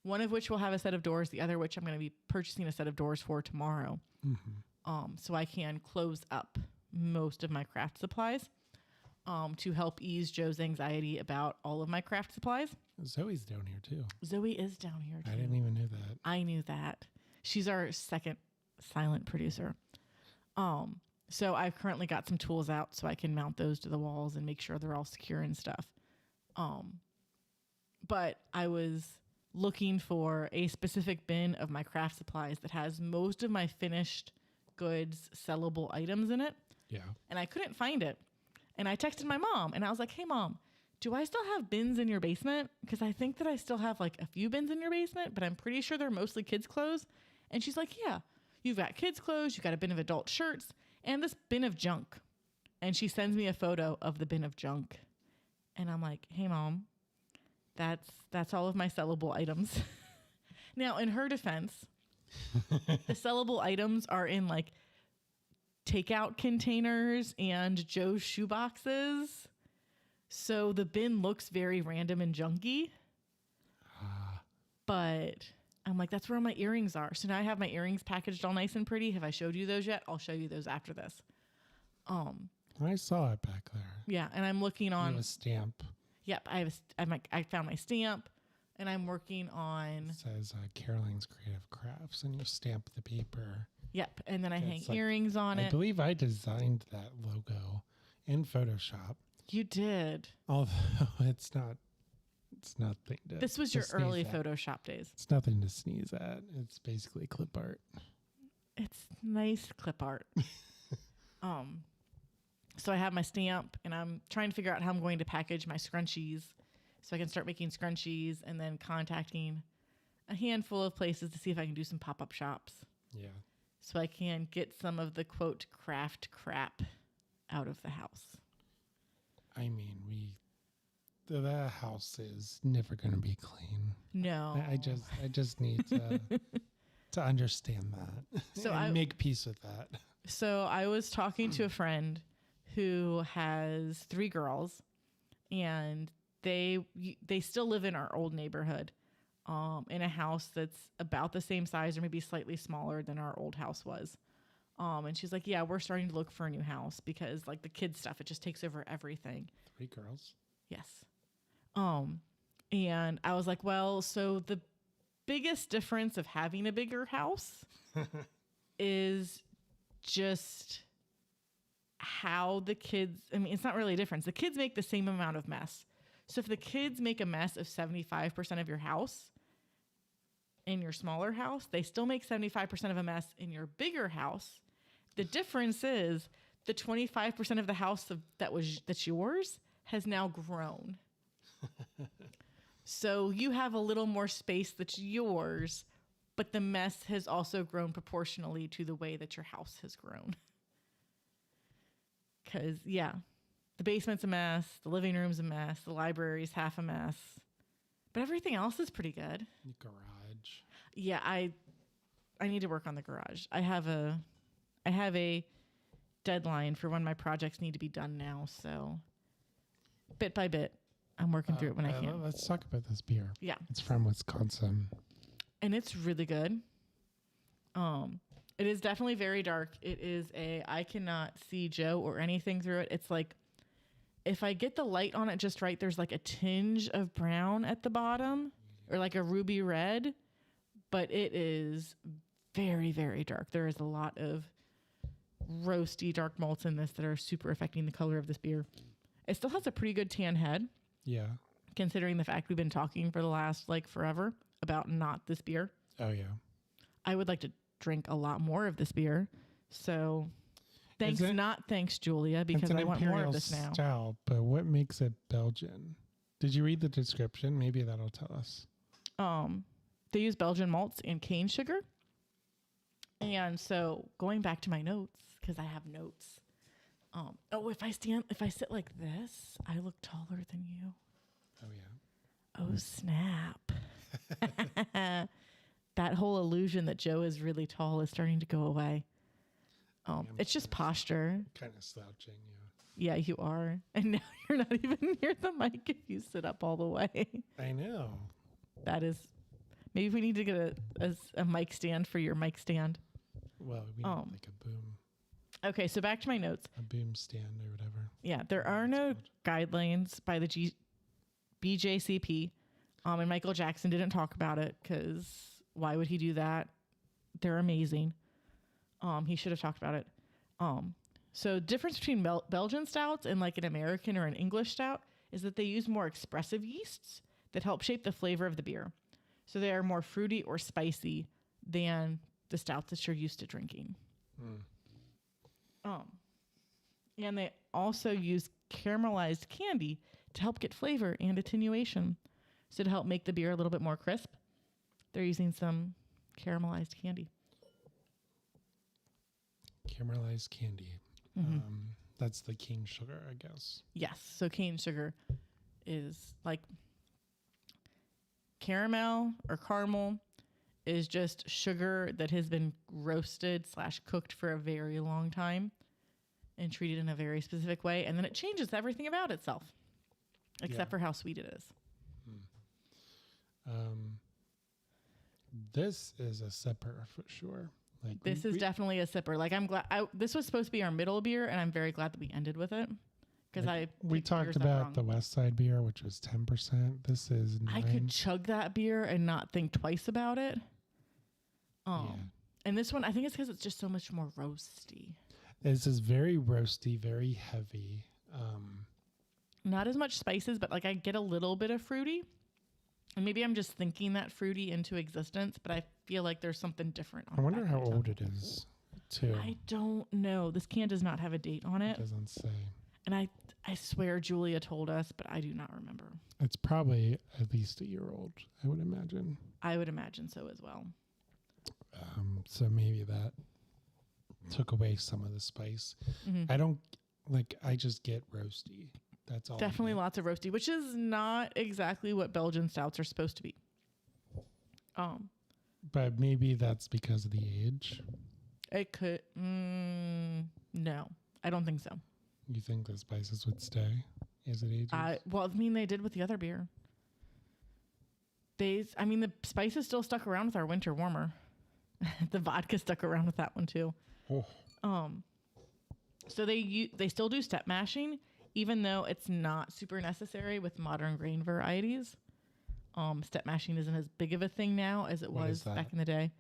one of which will have a set of doors, the other which I'm going to be purchasing a set of doors for tomorrow. So I can close up most of my craft supplies to help ease Joe's anxiety about all of my craft supplies. Zoe's down here, too. Zoe is down here, too. I didn't even know that. I knew that. She's our second silent producer. So I've currently got some tools out so I can mount those to the walls and make sure they're all secure and stuff. But I was looking for a specific bin of my craft supplies that has most of my finished goods, sellable items in it. Yeah. And I couldn't find it. And I texted my mom and I was like, hey, Mom, do I still have bins in your basement? Because I think that I still have like a few bins in your basement, but I'm pretty sure they're mostly kids' clothes. And she's like, yeah, you've got kids' clothes, you've got a bin of adult shirts, and this bin of junk. And she sends me a photo of the bin of junk. And I'm like, hey, Mom, that's all of my sellable items. Now, in her defense, the sellable items are in like takeout containers and Joe's shoe boxes. So the bin looks very random and junky. But I'm like, that's where my earrings are. So now I have my earrings packaged all nice and pretty. Have I showed you those yet? I'll show you those after this. I saw it back there. Yeah, and I'm looking on a stamp. Yep, I found my stamp, and I'm working on. It says Caroline's Creative Crafts, and you stamp the paper. Yep, and then I hang earrings on it. I believe I designed that logo in Photoshop. You did. Although it's nothing to. This was your early Photoshop days. It's nothing to sneeze at. It's basically clip art. It's nice clip art. So I have my stamp, and I'm trying to figure out how I'm going to package my scrunchies so I can start making scrunchies and then contacting a handful of places to see if I can do some pop-up shops. Yeah. So I can get some of the, quote, craft crap out of the house. I mean, the house is never going to be clean. No. I just need to understand that. So and make peace with that. So I was talking to a friend who has 3 girls, and they still live in our old neighborhood, in a house that's about the same size or maybe slightly smaller than our old house was. And she's like, yeah, we're starting to look for a new house because like the kids stuff, it just takes over everything. 3 girls? Yes. And I was like, well, so the biggest difference of having a bigger house is just how the kids, I mean, it's not really a difference. The kids make the same amount of mess. So if the kids make a mess of 75% of your house in your smaller house, they still make 75% of a mess in your bigger house. The difference is the 25% of the house that's yours has now grown. So you have a little more space that's yours, but the mess has also grown proportionally to the way that your house has grown. Because, yeah, the basement's a mess, the living room's a mess, the library's half a mess, but everything else is pretty good. Garage. Yeah, I need to work on the garage. I have a deadline for when my projects need to be done now, so bit by bit, I'm working through it when I can. Let's talk about this beer. Yeah. It's from Wisconsin. And it's really good. It is definitely very dark. It is I cannot see Joe or anything through it. It's like, if I get the light on it just right, there's like a tinge of brown at the bottom or like a ruby red, but it is very, very dark. There is a lot of roasty dark malts in this that are super affecting the color of this beer. It still has a pretty good tan head. Yeah. Considering the fact we've been talking for the last like forever about not this beer. Oh, yeah. I would like to drink a lot more of this beer. So thanks, Julia, because I want more of this now. Style, but what makes it Belgian? Did you read the description? Maybe that'll tell us. they use Belgian malts and cane sugar. And so going back to my notes, because I have notes. If I sit like this, I look taller than you. Oh, yeah. Oh, snap. That whole illusion that Joe is really tall is starting to go away. It's just posture. Kind of slouching, yeah. Yeah, you are. And now you're not even near the mic if you sit up all the way. I know. That is, maybe we need to get a mic stand for your mic stand. Well, we need like a boom. Okay, so back to my notes. A boom stand or whatever. Yeah, there are no guidelines by the BJCP. And Michael Jackson didn't talk about it because why would he do that? They're amazing. He should have talked about it. So difference between Belgian stouts and like an American or an English stout is that they use more expressive yeasts that help shape the flavor of the beer. So they are more fruity or spicy than the stouts that you're used to drinking. And they also use caramelized candy to help get flavor and attenuation. So to help make the beer a little bit more crisp, they're using some caramelized candy. Caramelized candy. That's the cane sugar, I guess. Yes. So cane sugar is like caramel or caramel is just sugar that has been roasted / cooked for a very long time and treated in a very specific way. And then it changes everything about itself, except for how sweet it is. This is a sipper for sure. Like this is definitely a sipper. Like I'm glad this was supposed to be our middle beer, and I'm very glad that we ended with it because we talked about the West Side beer, which was 10%. This is 9. I could chug that beer and not think twice about it. And this one, I think it's because it's just so much more roasty. This is very roasty, very heavy. Not as much spices, but like I get a little bit of fruity. And maybe I'm just thinking that fruity into existence, but I feel like there's something different. I wonder how old it is, too. I don't know. This can does not have a date on it. It doesn't say. And I swear Julia told us, but I do not remember. It's probably at least a year old, I would imagine. I would imagine so as well. So maybe that took away some of the spice. I just get roasty. That's all. Definitely lots of roasty, which is not exactly what Belgian stouts are supposed to be. But maybe that's because of the age. It could. No, I don't think so. You think the spices would stay as it ages? Well, I mean, they did with the other beer. The spices still stuck around with our winter warmer. The vodka stuck around with that one too. So they still do step mashing, even though it's not super necessary with modern grain varieties. Step mashing isn't as big of a thing now as it was back in the day.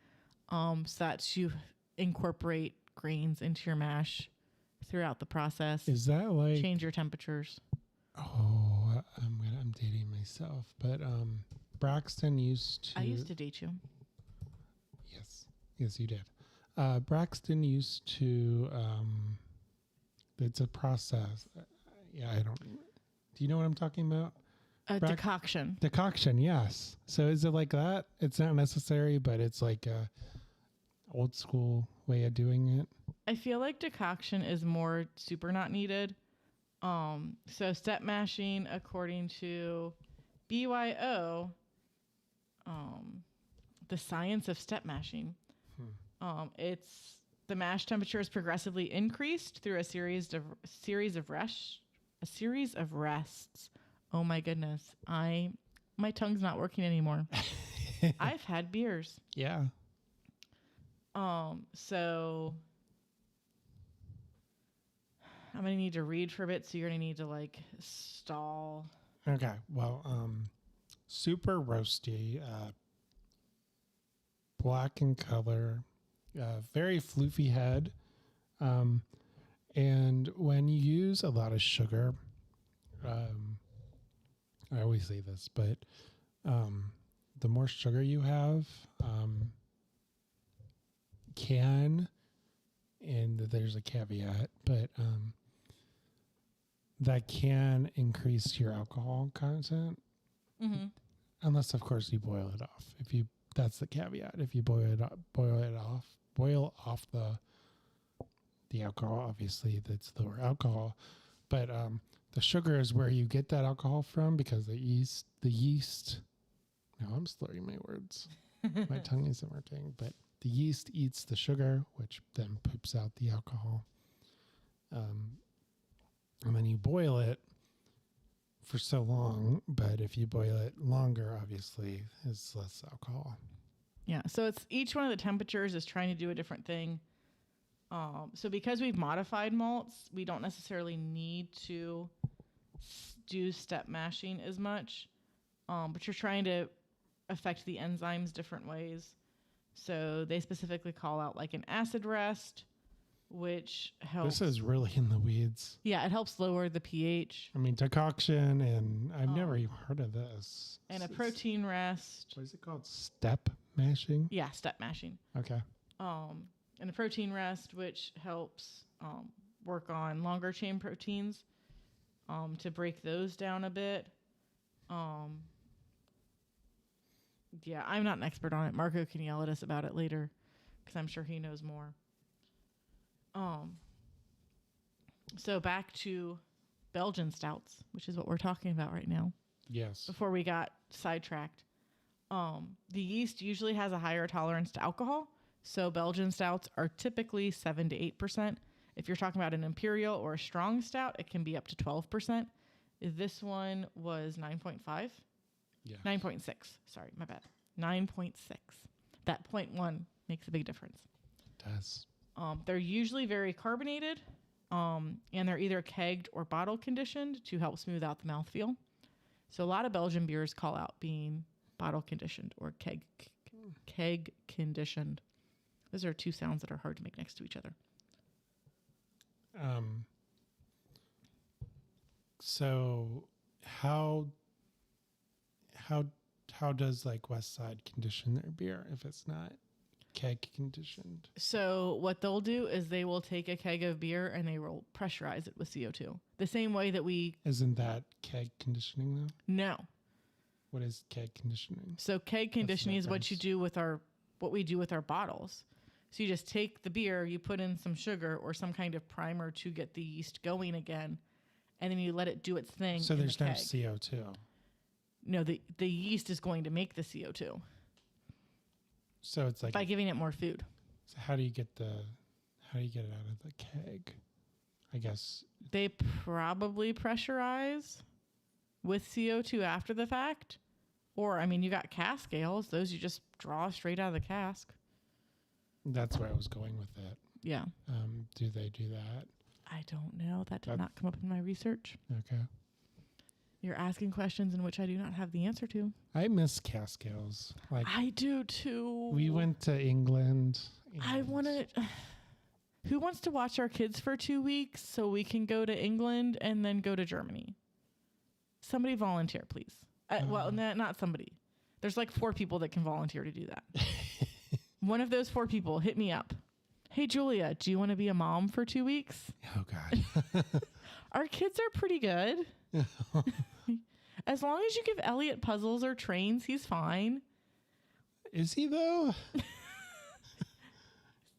So that's you incorporate grains into your mash throughout the process. Is that like change your temperatures? Oh, I'm dating myself, but Braxton used to. I used to date you. Yes, you did. Braxton used to. It's a process. I don't. Do you know what I'm talking about? Decoction. Decoction, yes. So is it like that? It's not necessary, but it's like a old school way of doing it. I feel like decoction is more super not needed. So step mashing, according to BYO, the science of step mashing. It's the mash temperature is progressively increased through a series of rests. Oh my goodness. My tongue's not working anymore. I've had beers. Yeah. So I'm going to need to read for a bit. So you're going to need to like stall. Okay. Well, super roasty, black in color, very floofy head. And when you use a lot of sugar, I always say this, but the more sugar you have, and there's a caveat, but that can increase your alcohol content. Unless, of course, you boil it off. If you that's the caveat. If you boil off the alcohol, obviously that's lower alcohol. But the sugar is where you get that alcohol from, because the yeast. Now I'm slurring my words. My tongue isn't working, but the yeast eats the sugar, which then poops out the alcohol. And then you boil it for so long, but if you boil it longer, obviously, it's less alcohol. Yeah, so it's each one of the temperatures is trying to do a different thing. So because we've modified malts, we don't necessarily need to do step mashing as much, but you're trying to affect the enzymes different ways. So they specifically call out like an acid rest, which helps. This is really in the weeds. Yeah, it helps lower the pH. I mean, decoction, and I've never even heard of this. And a protein rest. What is it called? Step mashing? Yeah, step mashing. Okay. And a protein rest, which helps work on longer chain proteins to break those down a bit. Yeah, I'm not an expert on it. Marco can yell at us about it later because I'm sure he knows more. So back to Belgian stouts, which is what we're talking about right now. Yes. Before we got sidetracked. The yeast usually has a higher tolerance to alcohol. So Belgian stouts are typically 7 to 8%. If you're talking about an imperial or a strong stout, it can be up to 12%. This one was 9.5. Yeah. 9.6. Sorry, my bad. 9.6. That 0.1 makes a big difference. It does. They're usually very carbonated, and they're either kegged or bottle conditioned to help smooth out the mouthfeel. So a lot of Belgian beers call out being bottle conditioned or keg conditioned. Those are two sounds that are hard to make next to each other. So how does like West Side condition their beer if it's not keg conditioned? So what they'll do is they will take a keg of beer and they will pressurize it with CO2. The same way that we... Isn't that keg conditioning though? No. What is keg conditioning? So keg conditioning is what you do with what we do with our bottles. So you just take the beer, you put in some sugar or some kind of primer to get the yeast going again, and then you let it do its thing. So there's no keg. CO2. No, the yeast is going to make the CO2. So it's like by giving it more food. So how do you get it out of the keg? I guess they probably pressurize with CO2 after the fact. Or, I mean, you got cask ales. Those you just draw straight out of the cask. That's where I was going with it. Yeah. Do they do that? I don't know. That did not come up in my research. Okay. You're asking questions in which I do not have the answer to. I miss cask ales. Like I do too. We went to England. I want to... Who wants to watch our kids for 2 weeks so we can go to England and then go to Germany? Somebody volunteer, please. Well, not somebody. There's like 4 people that can volunteer to do that. One of those 4 people, hit me up. Hey, Julia, do you want to be a mom for 2 weeks? Oh, God. Our kids are pretty good. As long as you give Elliot puzzles or trains, he's fine. Is he, though?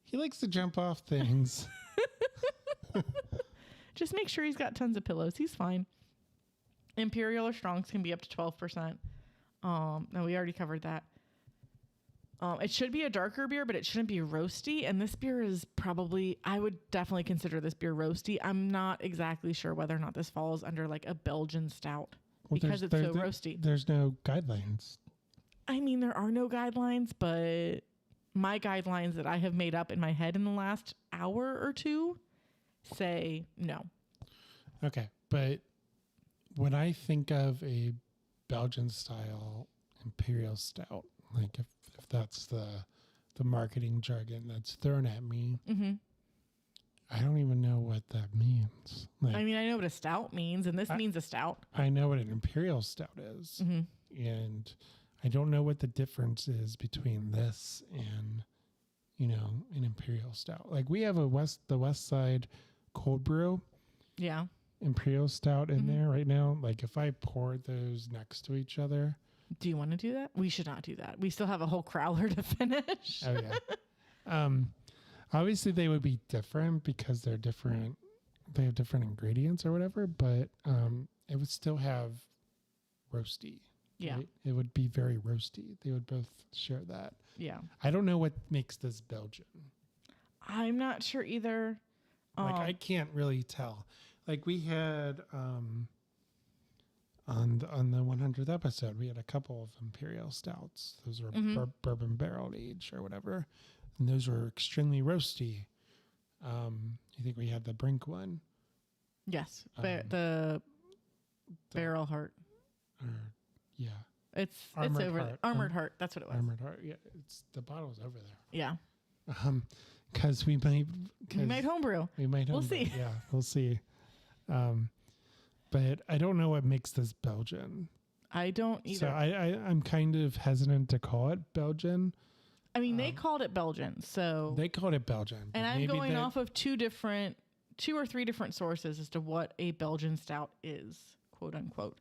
He likes to jump off things. Just make sure he's got tons of pillows. He's fine. Imperial or Strongs can be up to 12%. No, we already covered that. It should be a darker beer, but it shouldn't be roasty. And this beer is probably, I would definitely consider this beer roasty. I'm not exactly sure whether or not this falls under like a Belgian stout because it's so roasty. There's no guidelines. I mean, there are no guidelines, but my guidelines that I have made up in my head in the last hour or two say no. Okay. But when I think of a Belgian style imperial stout, like if that's the marketing jargon that's thrown at me, I don't even know what that means. Like, I mean, I know what a stout means, and this means a stout. I know what an imperial stout is, and I don't know what the difference is between this and, an imperial stout. Like we have the West Side cold brew. Yeah. Imperial stout in there right now. Like if I poured those next to each other, Do you want to do that? We should not do that. We still have a whole crowler to finish. Oh yeah. Obviously they would be different because they're different. They have different ingredients or whatever, but it would still have roasty. Yeah. Right? It would be very roasty. They would both share that. Yeah. I don't know what makes this Belgian. I'm not sure either. I can't really tell. Like we had on the 100th episode, we had a couple of imperial stouts. Those were bourbon barrel aged or whatever, and those were extremely roasty. You think we had the Brink one? Yes, the barrel heart. Yeah, it's Armored over Heart. there. Armored Heart. That's what it was. Armored Heart. Yeah, the bottle's over there. Yeah. Because we might homebrew. We'll see. Yeah, we'll see. But I don't know what makes this Belgian. I don't either. So I'm kind of hesitant to call it Belgian. I mean, they called it Belgian, so they called it Belgian. And I'm going off of two or three different sources as to what a Belgian stout is, quote unquote.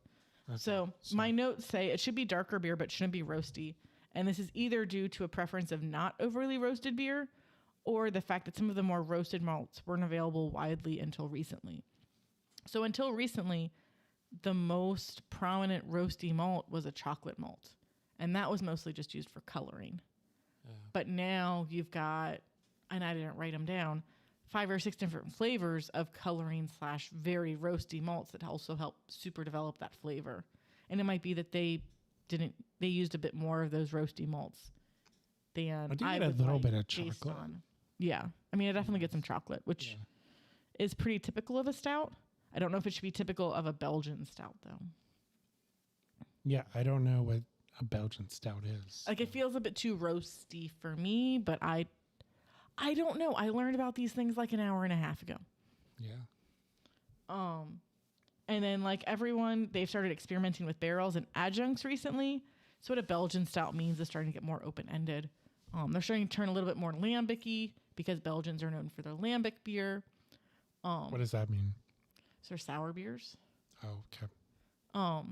Okay. So my notes say it should be darker beer, but shouldn't be roasty. And this is either due to a preference of not overly roasted beer, or the fact that some of the more roasted malts weren't available widely until recently. So until recently, the most prominent roasty malt was a chocolate malt. And that was mostly just used for coloring. Yeah. But now you've got, and I didn't write them down, 5 or 6 different flavors of coloring / very roasty malts that also help super develop that flavor. And it might be that they used a bit more of those roasty malts than I would a little bit of chocolate. Yeah. I mean, I definitely get some chocolate, which is pretty typical of a stout. I don't know if it should be typical of a Belgian stout, though. Yeah, I don't know what a Belgian stout is. Like, it feels a bit too roasty for me, but I don't know. I learned about these things like an hour and a half ago. Yeah. And then, like everyone, they've started experimenting with barrels and adjuncts recently. So what a Belgian stout means is starting to get more open-ended. They're starting to turn a little bit more lambic-y because Belgians are known for their lambic beer. What does that mean? So they're sour beers. Oh, okay.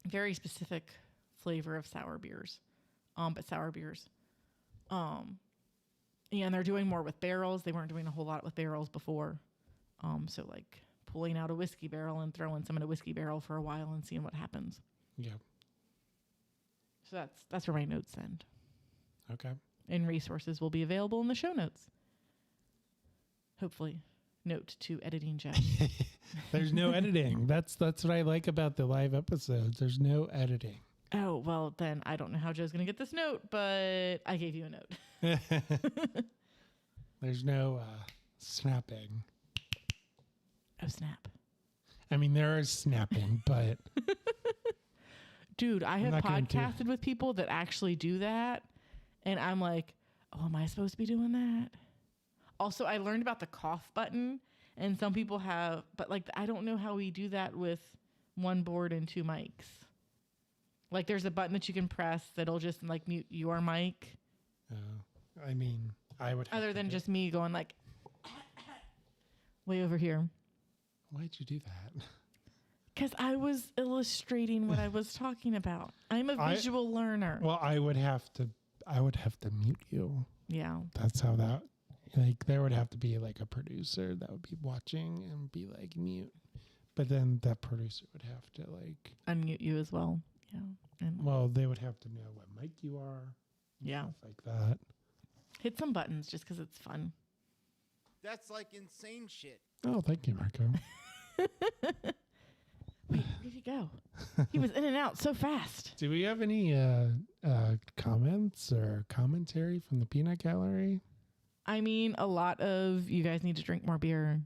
Very specific flavor of sour beers. But sour beers. And they're doing more with barrels. They weren't doing a whole lot with barrels before. So like pulling out a whiskey barrel and throwing some in a whiskey barrel for a while and seeing what happens. Yeah. So that's where my notes end. Okay. And resources will be available in the show notes. Hopefully. Note to editing Jeff. There's no editing. That's what I like about the live episodes. There's no editing. Oh, well, then I don't know how Joe's going to get this note, but I gave you a note. There's no snapping. Oh, snap. I mean, there is snapping, but... Dude, I have podcasted with people that actually do that, and I'm like, oh, am I supposed to be doing that? Also, I learned about the cough button, and some people have, but like, I don't know how we do that with one board and 2 mics. Like, there's a button that you can press that'll just like mute your mic. I mean, I would. Other than just me going like, way over here. Why'd you do that? Because I was illustrating what I was talking about. I'm a visual learner. Well, I would have to mute you. Yeah. That's how that. Like, there would have to be like a producer that would be watching and be like mute, but then that producer would have to like unmute you as well. Yeah. And well, they would have to know what mic you are. Yeah. Stuff like that. Hit some buttons just because it's fun. That's like insane shit. Oh, thank you, Marco. Wait, where did he go? He was in and out so fast. Do we have any comments or commentary from the Peanut Gallery? I mean, a lot of you guys need to drink more beer,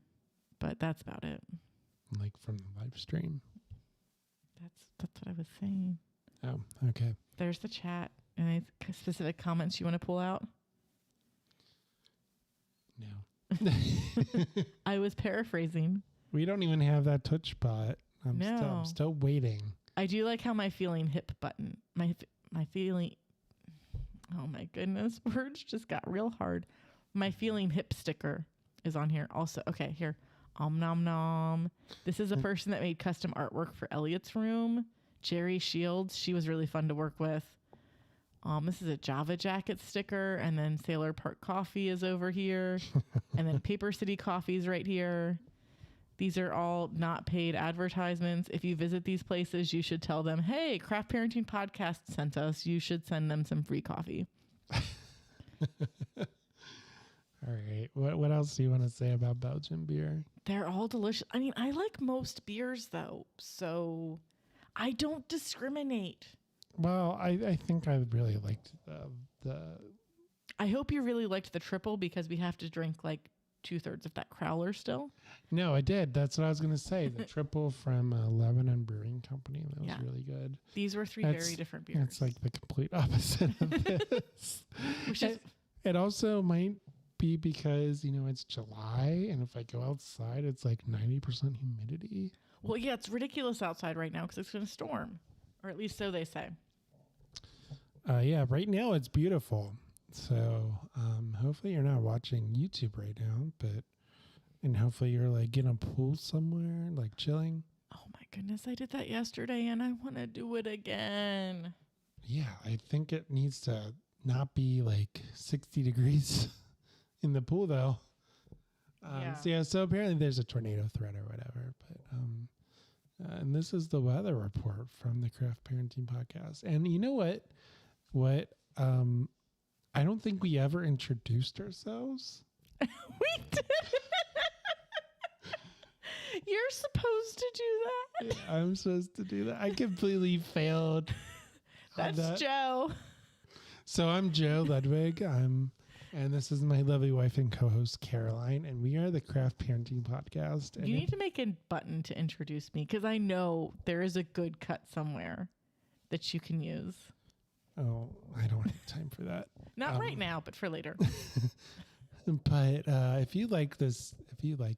but that's about it. Like from the live stream. That's what I was saying. Oh, okay. There's the chat. Any specific comments you want to pull out? No. I was paraphrasing. We don't even have that touch bot. I'm still waiting. I do like how my feeling hip button, my feeling, oh my goodness, words just got real hard. My feeling hip sticker is on here also. Okay, here. Nom nom. This is a person that made custom artwork for Elliot's room. Jerry Shields, she was really fun to work with. This is a Java Jacket sticker, and then Sailor Park Coffee is over here, and then Paper City Coffee is right here. These are all not paid advertisements. If you visit these places, you should tell them, hey, Craft Parenting Podcast sent us. You should send them some free coffee. All right. What else do you want to say about Belgian beer? They're all delicious. I mean, I like most beers, though, so I don't discriminate. Well, I think I really liked the... I hope you really liked the triple, because we have to drink like 2/3 of that crowler still. No, I did. That's what I was going to say. The triple from Lebanon Brewing Company. That was really good. These were very different beers. It's like the complete opposite of this. It also might be because, it's July, and if I go outside, it's like 90% humidity. Well, yeah, it's ridiculous outside right now because it's going to storm, or at least so they say. Yeah, right now it's beautiful. So hopefully you're not watching YouTube right now, and hopefully you're like in a pool somewhere, like chilling. Oh my goodness, I did that yesterday and I want to do it again. Yeah, I think it needs to not be like 60 degrees in the pool though. So apparently there's a tornado threat or whatever, but and this is the weather report from the Craft Parenting Podcast. And you know what? I don't think we ever introduced ourselves. We did. You're supposed to do that. Yeah, I'm supposed to do that. I completely failed. That's Joe. So I'm Joe Ludwig. And this is my lovely wife and co-host Caroline, and we are the Craft Parenting Podcast. And you need to make a button to introduce me, because I know there is a good cut somewhere that you can use. Oh, I don't have time for that. Not right now, but for later. But if you like this live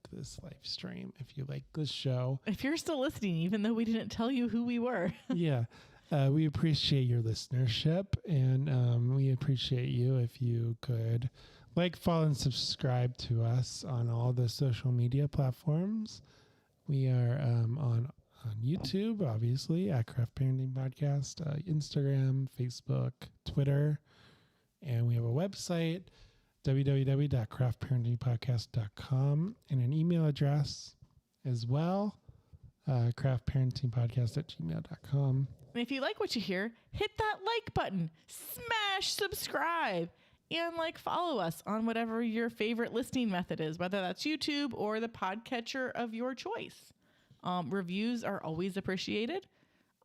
stream, if you like this show, if you're still listening, even though we didn't tell you who we were, yeah, we appreciate your listenership, and we appreciate you if you could follow, and subscribe to us on all the social media platforms. We are on YouTube, obviously, at Craft Parenting Podcast, Instagram, Facebook, Twitter, and we have a website, www.craftparentingpodcast.com, and an email address as well, craftparentingpodcast@gmail.com. And if you like what you hear, hit that like button, smash subscribe, and follow us on whatever your favorite listening method is, whether that's YouTube or the podcatcher of your choice. Reviews are always appreciated.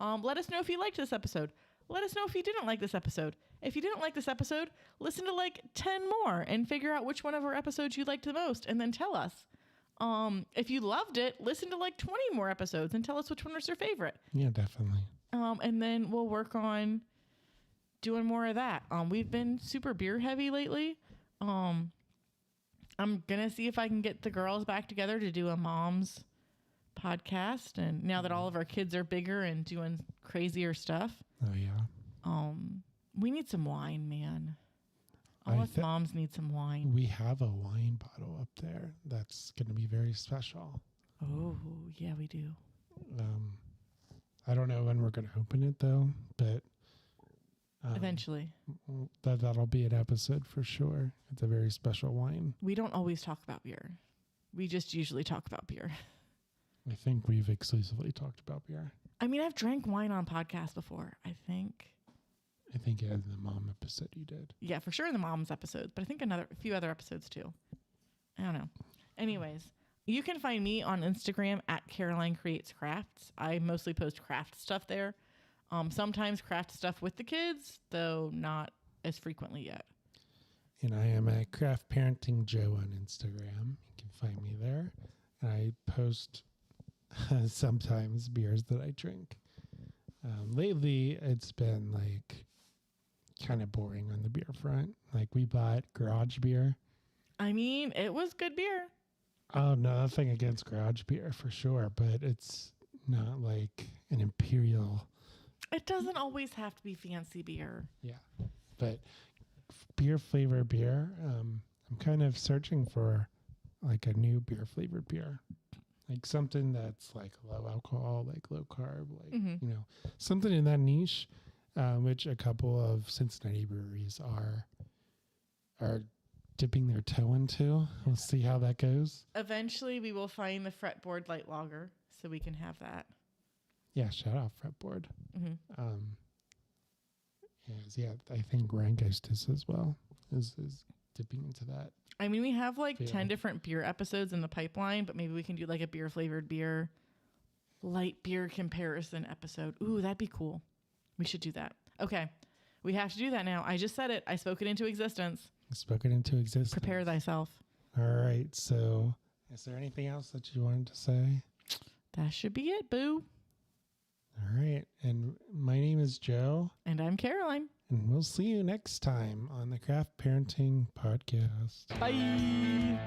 Let us know if you liked this episode. Let us know if you didn't like this episode. If you didn't like this episode, listen to 10 more and figure out which one of our episodes you liked the most, and then tell us. If you loved it, listen to 20 more episodes and tell us which one was your favorite. Yeah, definitely. And then we'll work on doing more of that. We've been super beer heavy lately. I'm gonna see if I can get the girls back together to do a mom's podcast, and now that all of our kids are bigger and doing crazier stuff. Oh yeah. We need some wine, man. All us moms need some wine. We have a wine bottle up there that's going to be very special. Oh, yeah, we do. I don't know when we're going to open it though, but eventually. That'll be an episode for sure. It's a very special wine. We don't always talk about beer. We just usually talk about beer. I think we've exclusively talked about beer. I mean, I've drank wine on podcasts before, I think in the mom episode you did. Yeah, for sure in the mom's episodes, but I think a few other episodes too. I don't know. Anyways, you can find me on Instagram at Caroline Creates Crafts. I mostly post craft stuff there. Sometimes craft stuff with the kids, though not as frequently yet. And I am at Craft Parenting Joe on Instagram. You can find me there. And I post sometimes beers that I drink. Lately, it's been kind of boring on the beer front. We bought garage beer. I mean, it was good beer. Oh, nothing against garage beer for sure, but it's not an imperial. It doesn't always have to be fancy beer. Yeah, but flavored beer. I'm kind of searching for a new beer flavored beer. Like something that's like low alcohol, like low carb, like, you know, something in that niche, which a couple of Cincinnati breweries are dipping their toe into. We'll see how that goes. Eventually, we will find the fretboard light lager so we can have that. Yeah, shout out Fretboard. Yeah, I think Rheingeist is as well, is dipping into that. I mean, we have like 10 different beer episodes in the pipeline, but maybe we can do like a beer flavored beer, light beer comparison episode. Ooh, that'd be cool. We should do that. Okay. We have to do that now. I just said it. I spoke it into existence. Spoken into existence. Prepare thyself. All right. So is there anything else that you wanted to say? That should be it, boo. All right. And my name is Joe. And I'm Caroline. And we'll see you next time on the Craft Parenting Podcast. Bye.